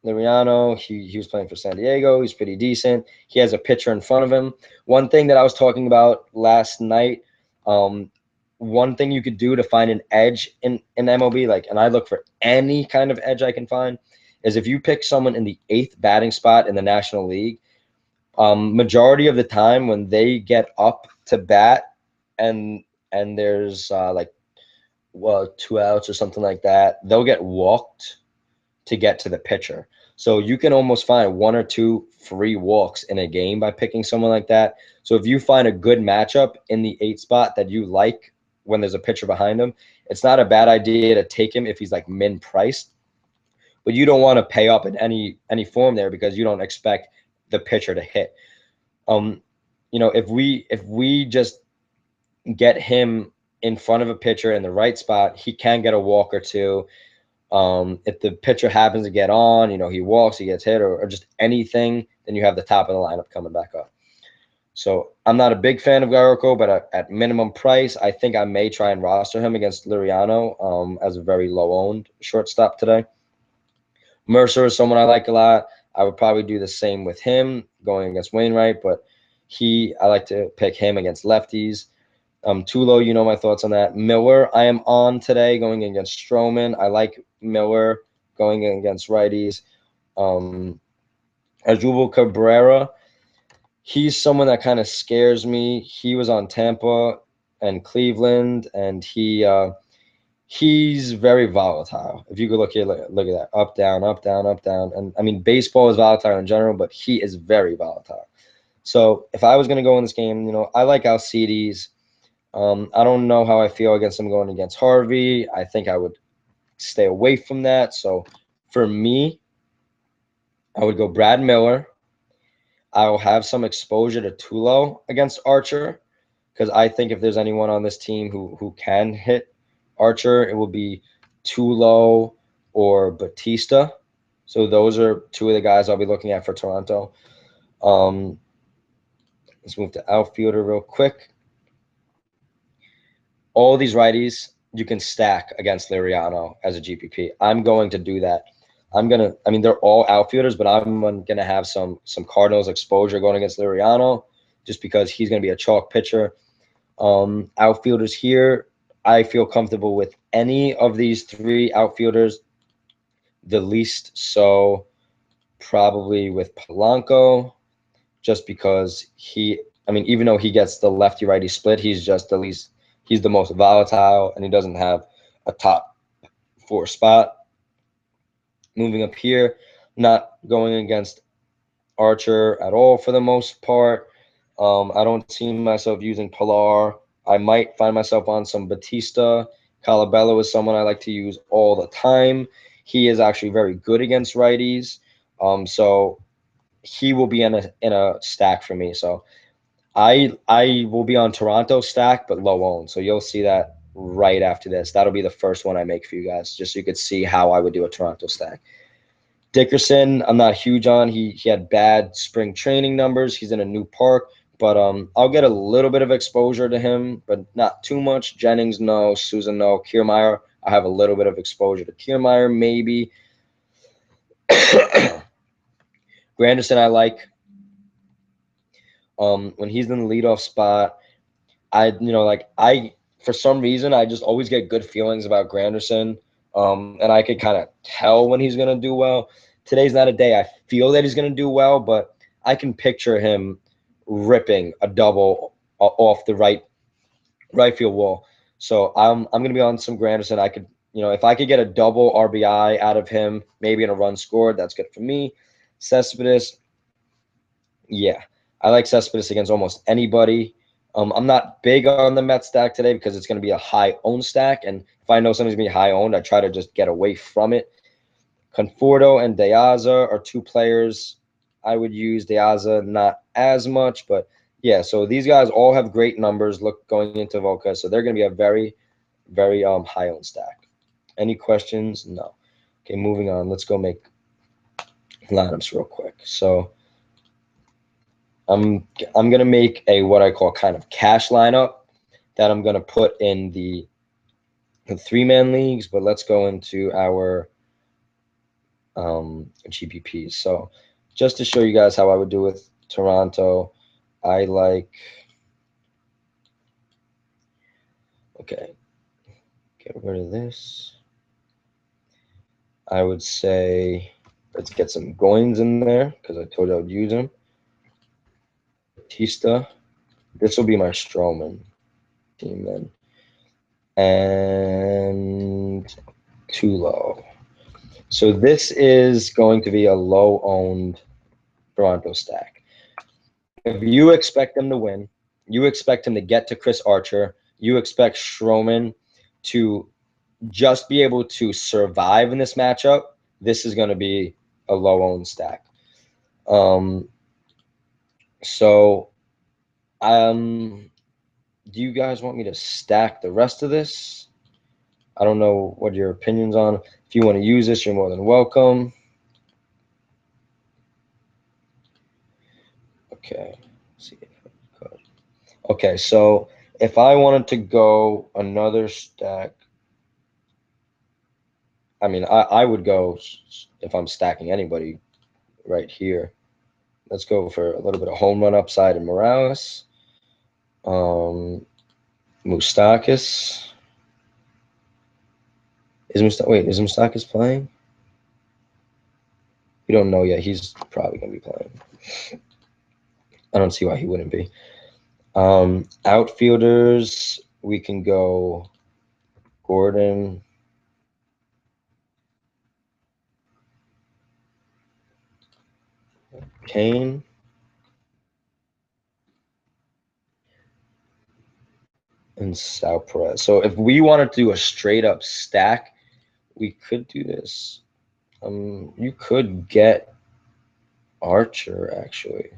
Liriano. He was playing for San Diego. He's pretty decent. He has a pitcher in front of him. One thing that I was talking about last night, one thing you could do to find an edge in MLB, and I look for any kind of edge I can find, is if you pick someone in the 8th batting spot in the National League, majority of the time when they get up to bat and there's 2 outs or something like that, they'll get walked to get to the pitcher. So you can almost find 1 or 2 free walks in a game by picking someone like that. So if you find a good matchup in the 8 spot that you like when there's a pitcher behind him, it's not a bad idea to take him if he's like min priced. But you don't want to pay up in any form there because you don't expect the pitcher to hit. If we just get him in front of a pitcher in the right spot, he can get a walk or 2. If the pitcher happens to get on, he walks, he gets hit, or just anything, then you have the top of the lineup coming back up. So I'm not a big fan of Garoko, but at minimum price, I think I may try and roster him against Liriano as a very low-owned shortstop today. Mercer is someone I like a lot. I would probably do the same with him going against Wainwright, but I like to pick him against lefties. Tulo, my thoughts on that. Miller, I am on today going against Stroman. I like Miller going against righties. Asdrubal Cabrera, he's someone that kind of scares me. He was on Tampa and Cleveland, and he's very volatile. If you could look here, look at that. Up, down, up, down, up, down. And I mean, baseball is volatile in general, but he is very volatile. So if I was going to go in this game, I like Alcides. I don't know how I feel against him going against Harvey. I think I would stay away from that. So for me, I would go Brad Miller. I will have some exposure to Tulo against Archer because I think if there's anyone on this team who can hit Archer, it will be Tulo or Batista. So those are 2 of the guys I'll be looking at for Toronto. Let's move to outfielder real quick. All these righties you can stack against Liriano as a GPP. I'm going to do that. They're all outfielders, but I'm going to have some Cardinals exposure going against Liriano just because he's going to be a chalk pitcher. Outfielders here, I feel comfortable with any of these 3 outfielders. The least so probably with Polanco, just because even though he gets the lefty-righty split, he's the most volatile, and he doesn't have a top 4 spot. Moving up here, not going against Archer at all for the most part. I don't see myself using Pilar. I might find myself on some Batista. Calabello is someone I like to use all the time. He is actually very good against righties. So he will be in a stack for me. So I will be on Toronto stack, but low owned. So you'll see that right after this. That'll be the first one I make for you guys, just so you could see how I would do a Toronto stack. Dickerson, I'm not huge on. He had bad spring training numbers. He's in a new park, but I'll get a little bit of exposure to him, but not too much. Jennings, no. Souza, no. Kiermaier, I have a little bit of exposure to Kiermaier, maybe. Granderson, I like. When he's in the leadoff spot, for some reason, I just always get good feelings about Granderson. And I could kind of tell when he's going to do well. Today's not a day I feel that he's going to do well, but I can picture him ripping a double off the right field wall. So I'm going to be on some Granderson. I could, if I could get a double RBI out of him, maybe in a run scored, that's good for me. Cespedes, yeah, I like Cespedes against almost anybody. I'm not big on the Mets stack today because it's going to be a high-owned stack, and if I know something's going to be high-owned, I try to just get away from it. Conforto and De Aza are 2 players I would use. De Aza, not as much, but yeah, so these guys all have great numbers going into Volca, so they're going to be a very, very high-owned stack. Any questions? No. Okay, moving on. Let's go make lineups real quick. So I'm gonna make a what I call kind of cash lineup that I'm gonna put in the 3-man leagues, but let's go into our GPPs. So just to show you guys how I would do with Toronto, I like, okay, get rid of this. I would say let's get some Goins in there because I told you I would use them. Batista. This will be my Stroman team then. and too low. So this is going to be a low-owned Toronto stack. If you expect them to win, you expect him to get to Chris Archer, you expect Stroman to just be able to survive in this matchup, this is going to be a low-owned stack. So, do you guys want me to stack the rest of this? I don't know what your opinions on. If you want to use this, you're more than welcome. Okay. Let's see if I could. Okay, so if I wanted to go another stack, I mean, I would go, if I'm stacking anybody, right here. Let's go for a little bit of home run upside in Morales. Moustakas. Is Moustakas playing? We don't know yet. He's probably going to be playing. I don't see why he wouldn't be. Outfielders, we can go Gordon. Kane. And Sal Perez. So if we wanted to do a straight up stack, we could do this. You could get Archer actually.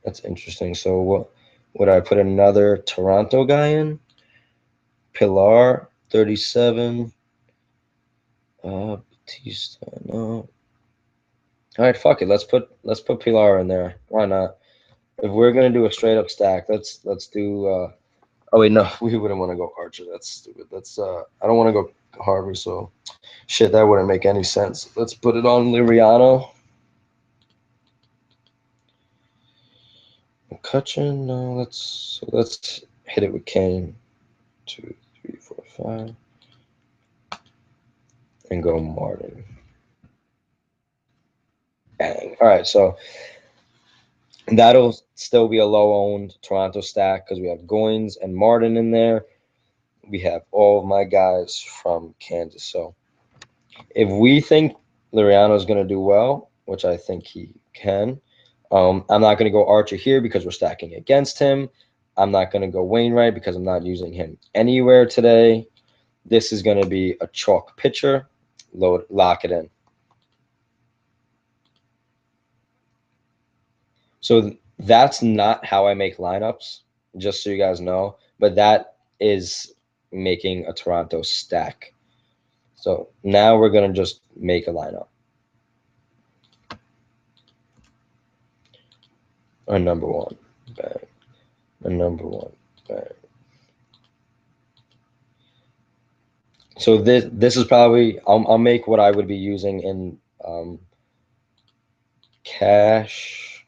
That's interesting. So what would I put another Toronto guy in? Pilar, 37. Batista, no. All right, fuck it. Let's put Pilar in there. Why not? If we're gonna do a straight up stack, let's do. Oh wait, no, we wouldn't want to go Archer. That's stupid. That's I don't want to go Harvey. So, shit, that wouldn't make any sense. Let's put it on Liriano. McCutcheon, no. Let's hit it with Kane. 2, 3, 4, 5, and go Martin. Bang. All right, so that'll still be a low-owned Toronto stack because we have Goins and Martin in there. We have all of my guys from Kansas. So if we think Liriano is going to do well, which I think he can, I'm not going to go Archer here because we're stacking against him. I'm not going to go Wainwright because I'm not using him anywhere today. This is going to be a chalk pitcher. Lock it in. So that's not how I make lineups, just so you guys know. But that is making a Toronto stack. So now we're going to just make a lineup. Our number one, bang. Our number one, bang. So this is probably I'll make what I would be using in cash.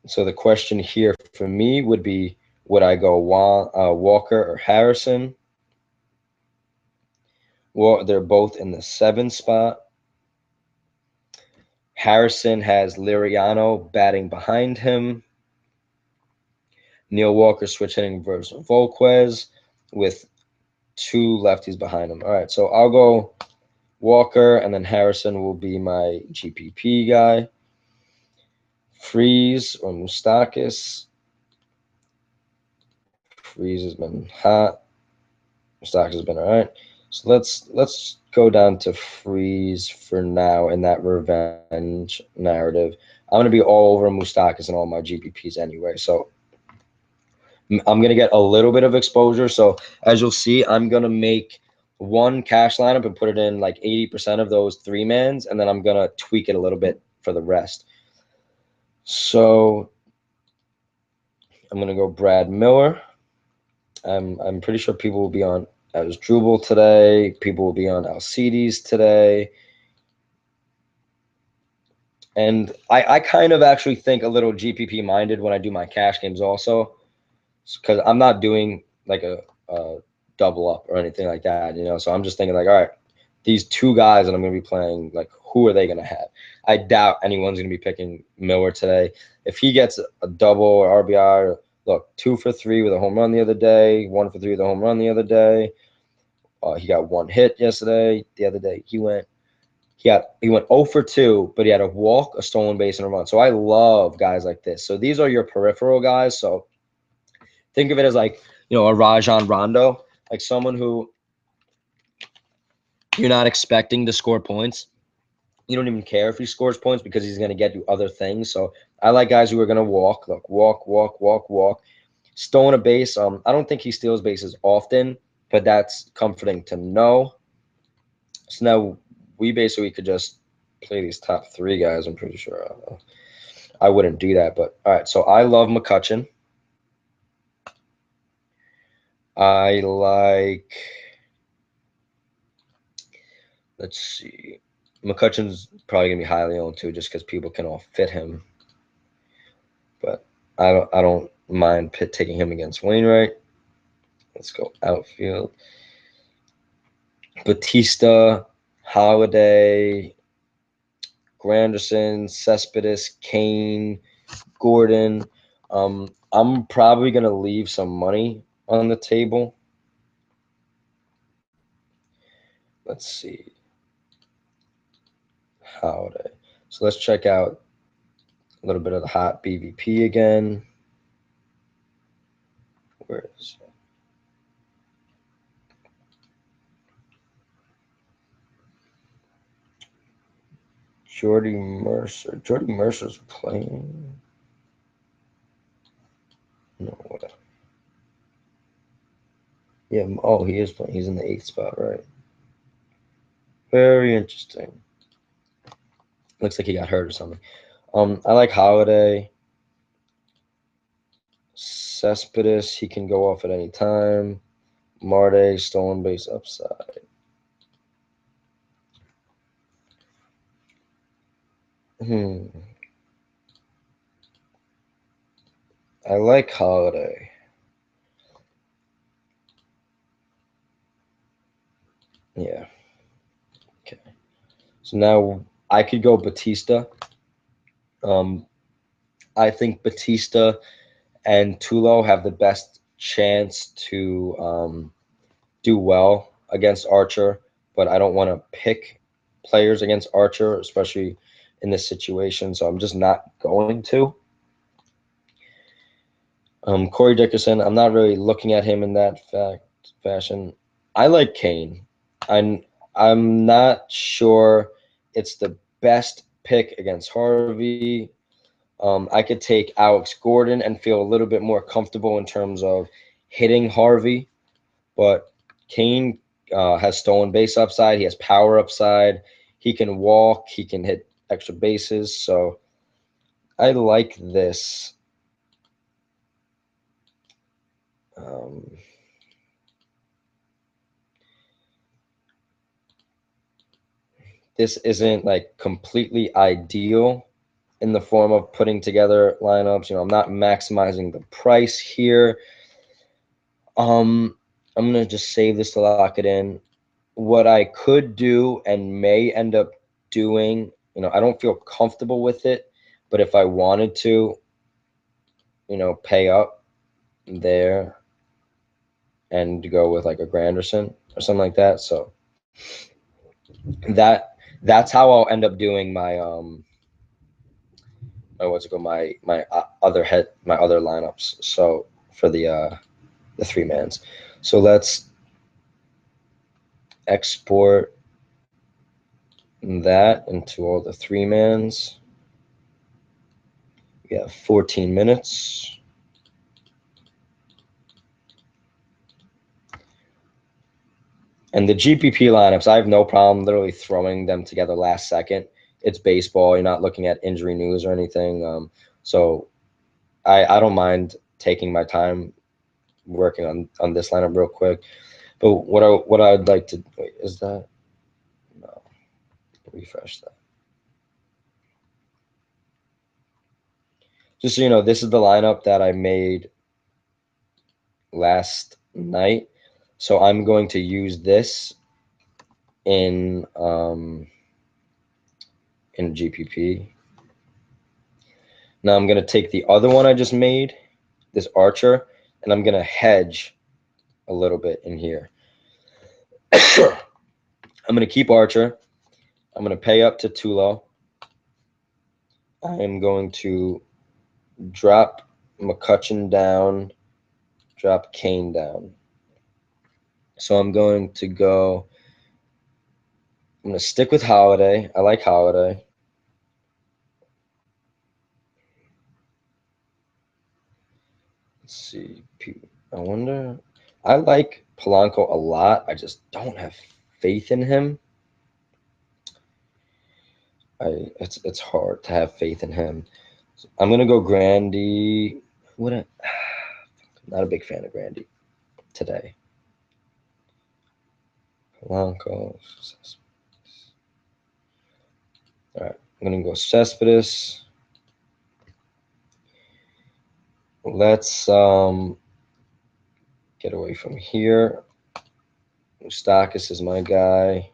So the question here for me would be, would I go Walker or Harrison? Well, they're both in the 7 spot. Harrison has Liriano batting behind him. Neil Walker switch hitting versus Volquez with 2 lefties behind him. All right, so I'll go Walker, and then Harrison will be my GPP guy. Freeze or Moustakas. Freeze has been hot. Moustakas has been all right. So let's go down to Freeze for now in that revenge narrative. I'm going to be all over Moustakas and all my GPPs anyway, so I'm going to get a little bit of exposure. So as you'll see, I'm going to make one cash lineup and put it in like 80% of those 3-mans, and then I'm going to tweak it a little bit for the rest. So I'm going to go Brad Miller. I'm pretty sure people will be on Asdrubal today. People will be on Alcides today. And I kind of actually think a little GPP minded when I do my cash games also, because I'm not doing like a double up or anything like that, you know. So I'm just thinking like, all right, these two guys that I'm going to be playing, like, who are they going to have? I doubt anyone's going to be picking Miller today. If he gets a double or RBI, look, 2 for 3 with a home run the other day, 1 for 3 with a home run the other day. He got 1 hit yesterday. The other day he went 0 for 2, but he had a walk, a stolen base, and a run. So I love guys like this. So these are your peripheral guys. So think of it as like, a Rajon Rondo, like someone who you're not expecting to score points. You don't even care if he scores points because he's going to get you other things. So I like guys who are going to walk, like walk. Stolen a base. I don't think he steals bases often, but that's comforting to know. So now we basically could just play these top 3 guys. I'm pretty sure. I wouldn't do that, but all right. So I love McCutchen. I like, let's see. McCutchen's probably gonna be highly owned too, just because people can all fit him. But I don't mind taking him against Wainwright. Let's go outfield. Batista, Holiday, Granderson, Cespedes, Kane, Gordon. I'm probably gonna leave some money on the table. Let's see. Holiday. So let's check out a little bit of the hot BVP again. Where is it? Jordy Mercer. Jordy Mercer's playing. No, what? Yeah. Oh, he is playing. He's in the 8th spot, right? Very interesting. Looks like he got hurt or something. I like Holiday. Cespedes, he can go off at any time. Marte, stolen base upside. I like Holiday. Yeah. Okay. So now I could go Batista. I think Batista and Tulo have the best chance to do well against Archer, but I don't want to pick players against Archer, especially in this situation. So I'm just not going to. Corey Dickerson, I'm not really looking at him in that fashion. I like Kane. I'm not sure it's the best pick against Harvey. I could take Alex Gordon and feel a little bit more comfortable in terms of hitting Harvey, but Kane has stolen base upside. He has power upside. He can walk. He can hit extra bases. So I like this. This isn't like completely ideal in the form of putting together lineups. I'm not maximizing the price here. I'm gonna just save this to lock it in. What I could do and may end up doing, I don't feel comfortable with it, but if I wanted to, pay up there and go with like a Granderson or something like that. So that's how I'll end up doing my my other lineups. So for the 3-mans. So let's export that into all the 3-mans. We have 14 minutes. And the GPP lineups, I have no problem literally throwing them together last second. It's baseball. You're not looking at injury news or anything. So I don't mind taking my time working on this lineup real quick. But what I'd like to wait, is that no, refresh that. Just so you know, this is the lineup that I made last night. So I'm going to use this in GPP. Now I'm going to take the other one I just made, this Archer, and I'm going to hedge a little bit in here. I'm going to keep Archer. I'm going to pay up to Tulo. I am going to drop McCutcheon down, drop Kane down. So I'm going to go, I'm going to stick with Holiday. I like Holiday. Let's see. I wonder. I like Polanco a lot. I just don't have faith in him. It's hard to have faith in him. So I'm gonna go Grandy. Not a big fan of Grandy today. Polanco. All right, I'm gonna go Cespedes. Let's get away from here. Moustakis is my guy.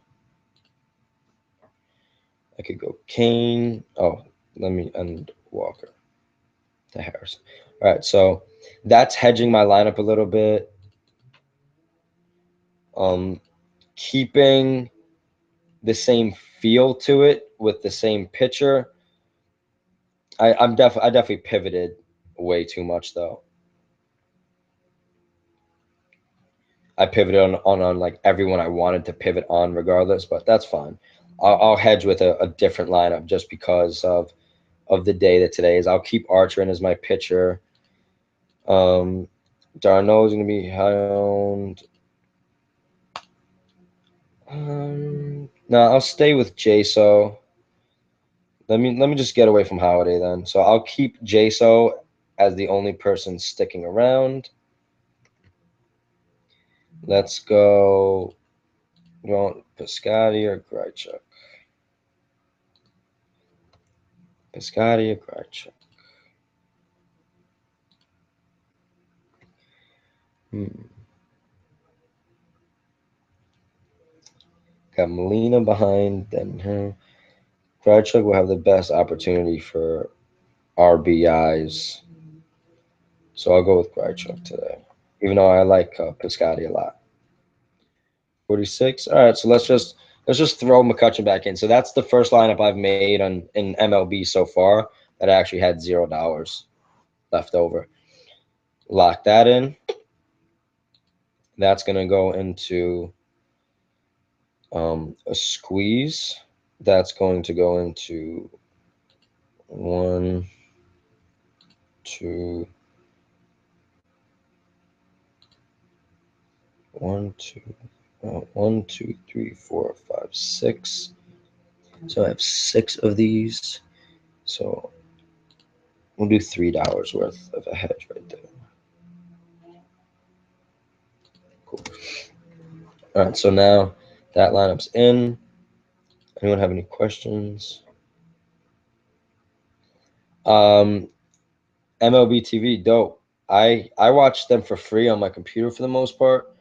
I could go Kane. Oh, let me end Walker to Harrison. All right, so that's hedging my lineup a little bit. Keeping the same feel to it with the same pitcher. I definitely pivoted way too much though. I pivoted on like everyone I wanted to pivot on regardless, but that's fine. I'll hedge with a different lineup just because of the day that today is. I'll keep Archer in as my pitcher. Darno is going to be high owned. No, I'll stay with Jaso. Let me just get away from Holiday then. So I'll keep Jaso as the only person sticking around. Let's go. You want Piscotty or Grichuk? Piscotty or Grichuk? Got Molina behind, then her. Grichuk will have the best opportunity for RBIs. So I'll go with Grichuk today, even though I like Piscotty a lot. 46. All right, so let's just throw McCutcheon back in. So that's the first lineup I've made in MLB so far that I actually had $0 left over. Lock that in. That's gonna go into a squeeze. That's going to go into 1, 2, 1, 2, 1, 2, 3, 4, 5, 6. So I have 6 of these. So we'll do $3 worth of a hedge right there. Cool. All right, so now that lineup's in. Anyone have any questions? MLB TV, dope. I watch them for free on my computer for the most part.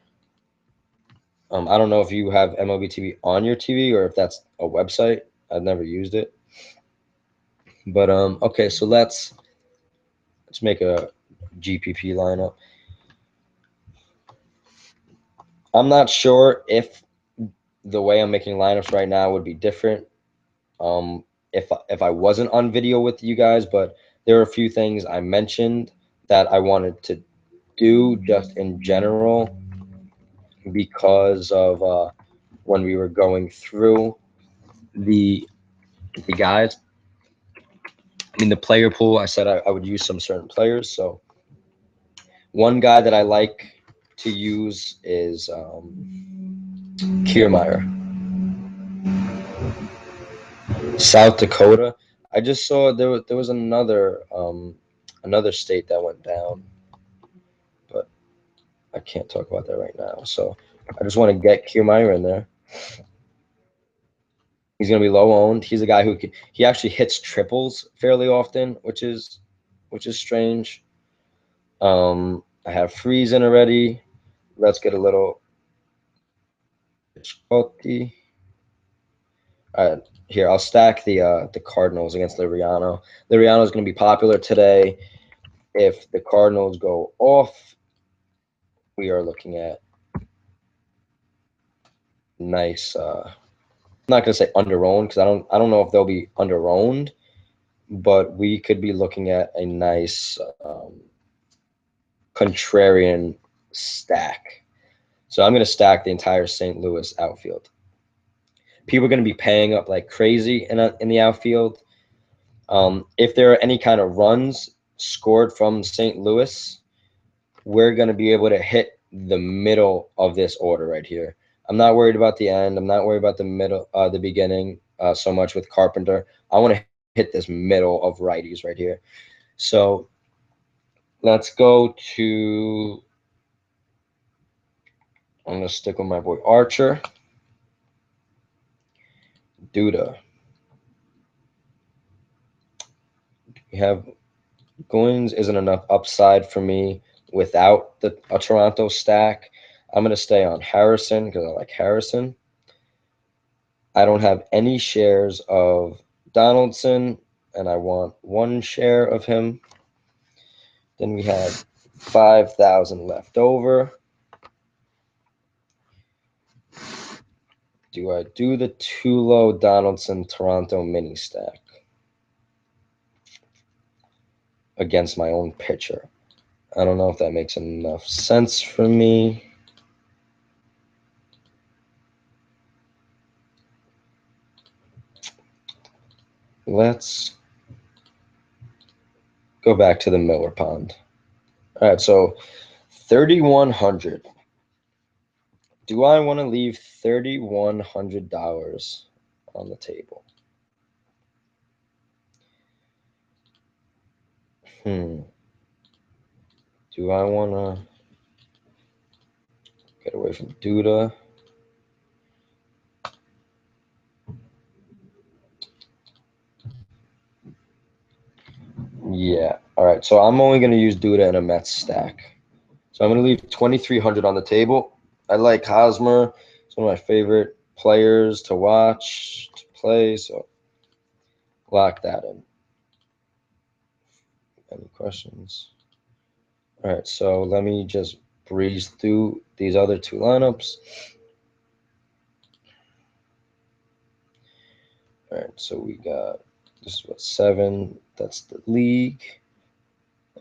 I don't know if you have MLB TV on your TV or if that's a website. I've never used it. But okay, so let's make a GPP lineup. I'm not sure if the way I'm making lineups right now would be different if I wasn't on video with you guys, but there are a few things I mentioned that I wanted to do just in general because of when we were going through the guys. I mean, the player pool, I said I would use some certain players. So one guy that I like to use is Kiermaier. South Dakota. I just saw there was another state that went down, but I can't talk about that right now. So I just want to get Kiermaier in there. He's going to be low owned. He's a guy he actually hits triples fairly often, which is strange. I have Freeze in already. Let's get a little Scotty. All right, here I'll stack the Cardinals against Liriano. Liriano is going to be popular today. If the Cardinals go off, we are looking at nice. I'm not going to say under-owned because I don't know if they'll be under-owned, but we could be looking at a nice contrarian stack. So I'm going to stack the entire St. Louis outfield. People are going to be paying up like crazy in the outfield. If there are any kind of runs scored from St. Louis, we're going to be able to hit the middle of this order right here. I'm not worried about the end. I'm not worried about the middle, the beginning so much with Carpenter. I want to hit this middle of righties right here. So let's go to, I'm going to stick with my boy Archer. Duda. We have Goins isn't enough upside for me without a Toronto stack. I'm going to stay on Harrison because I like Harrison. I don't have any shares of Donaldson, and I want 1 share of him. Then we have 5,000 left over. Do I do the Tulo Donaldson Toronto mini stack against my own pitcher? I don't know if that makes enough sense for me. Let's go back to the Miller Pond. All right, so 3,100. Do I want to leave $3,100 on the table? Do I want to get away from Duda? Yeah. All right. So I'm only going to use Duda in a Mets stack. So I'm going to leave 2,300 on the table. I like Hosmer. It's one of my favorite players to watch, to play. So lock that in. Any questions? All right. So let me just breeze through these other 2 lineups. All right. So we got, this is what, 7. That's the league.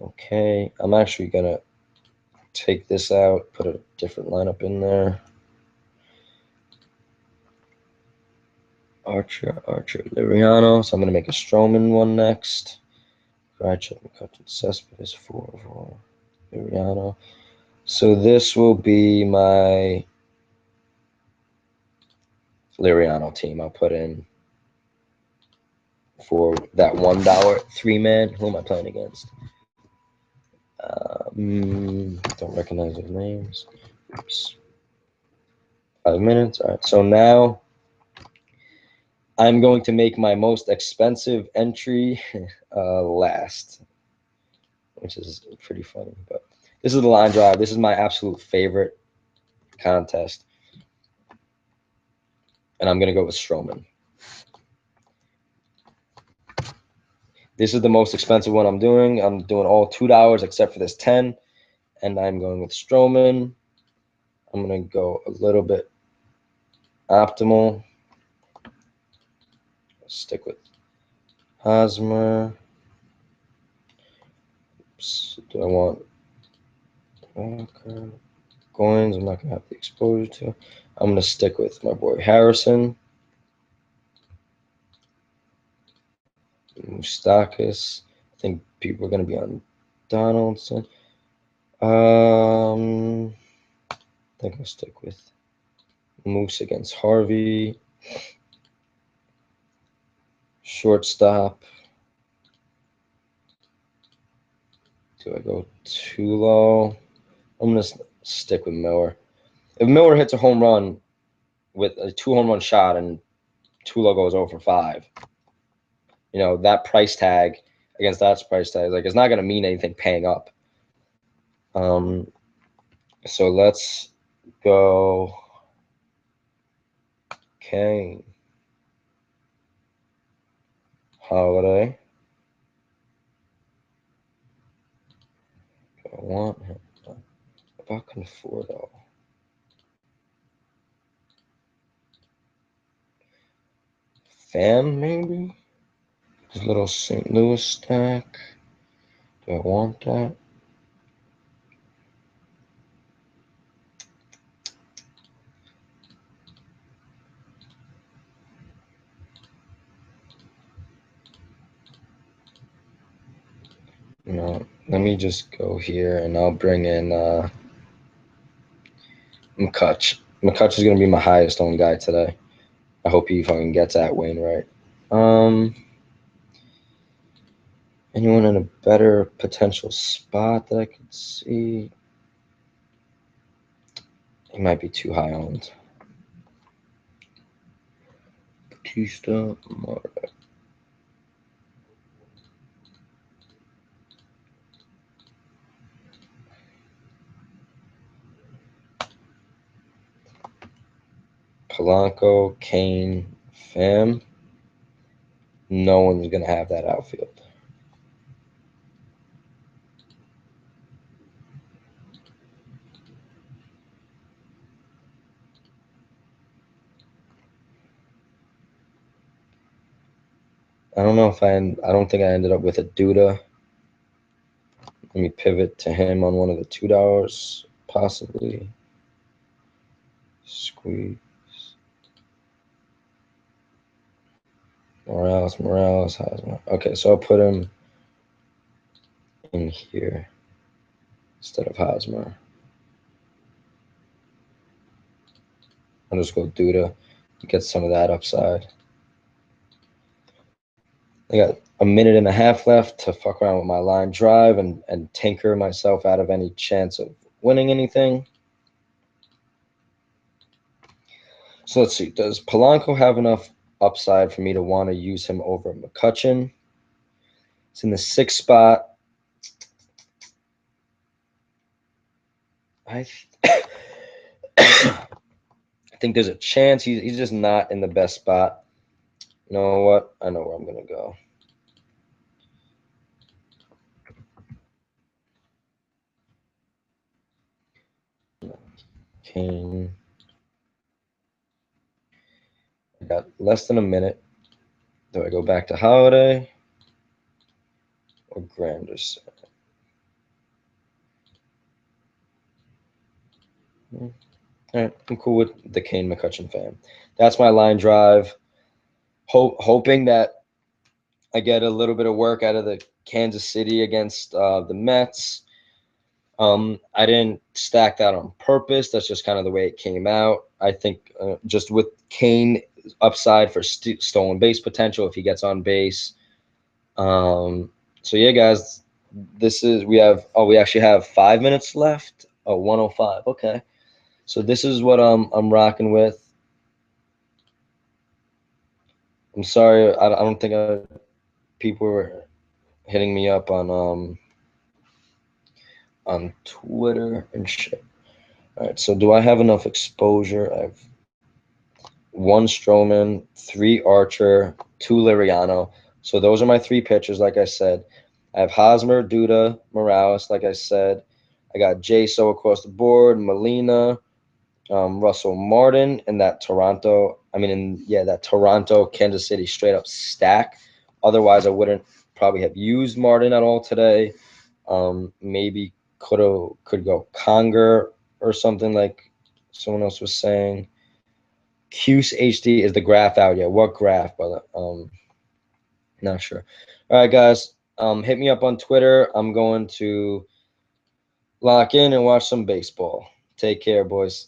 Okay. I'm actually going to take this out, put a different lineup in there. Archer, Liriano. So I'm going to make a Stroman one next. Ratchet, McCutcheon, Cespedes, 4 Liriano. So this will be my Liriano team. I'll put in for that $1 3-man. Who am I playing against? Don't recognize their names. Oops. 5 minutes. All right. So now I'm going to make my most expensive entry last, which is pretty funny. But this is the line drive. This is my absolute favorite contest. And I'm going to go with Stroman. This is the most expensive one I'm doing. I'm doing all $2 except for this 10. And I'm going with Stroman. I'm going to go a little bit optimal. Stick with Hosmer. Oops. Do I want Walker? Coins? I'm not going to have the exposure to. I'm going to stick with my boy Harrison. Moustakis. I think people are going to be on Donaldson. I think I'll stick with Moose against Harvey. Shortstop. Do I go too low? I'm going to stick with Miller. If Miller hits a home run with a 2 home run shot and Tulo goes 0 for 5, you know, that price tag against that price tag, like, it's not going to mean anything paying up. So let's go Kane. Holiday. I want him. About Conforto. Pham, maybe? His little St. Louis stack. Do I want that? No, let me just go here and I'll bring in McCutch. McCutch is going to be my highest owned guy today. I hope he fucking gets at Wainwright. Anyone in a better potential spot that I could see? He might be too high owned. Batista, Mara. Polanco, Kane, Pham. No one's going to have that outfield. I don't know if I don't think I ended up with a Duda. Let me pivot to him on one of the $2, possibly. Squeeze. Morales. Hosmer. Okay, so I'll put him in here instead of Hosmer. I'll just go Duda to get some of that upside. I got a minute and a half left to fuck around with my line drive and tinker myself out of any chance of winning anything. So let's see. Does Polanco have enough upside for me to want to use him over McCutchen? It's in the 6th spot. I think there's a chance he's just not in the best spot. You know what? I know where I'm going to go. Kane. I got less than a minute. Do I go back to Holiday or Granderson? All right, I'm cool with the Kane McCutchen fan. That's my line drive. Hoping that I get a little bit of work out of the Kansas City against the Mets. I didn't stack that on purpose. That's just kind of the way it came out. I think just with Kane upside for stolen base potential if he gets on base. So yeah, guys, we actually have 5 minutes left. Oh, 105. Okay. So this is what I'm rocking with. I'm sorry, I don't think people were hitting me up on Twitter and shit. All right, so do I have enough exposure? I have 1 Stroman, 3 Archer, 2 Liriano. So those are my 3 pitchers, like I said. I have Hosmer, Duda, Morales, like I said. I got J-So across the board, Molina, Russell Martin, and that Toronto Kansas City straight up stack. Otherwise, I wouldn't probably have used Martin at all today. Maybe could go Conger or something like someone else was saying. Cuse HD is the graph out yet? What graph, brother? Not sure. All right, guys. Hit me up on Twitter. I'm going to lock in and watch some baseball. Take care, boys.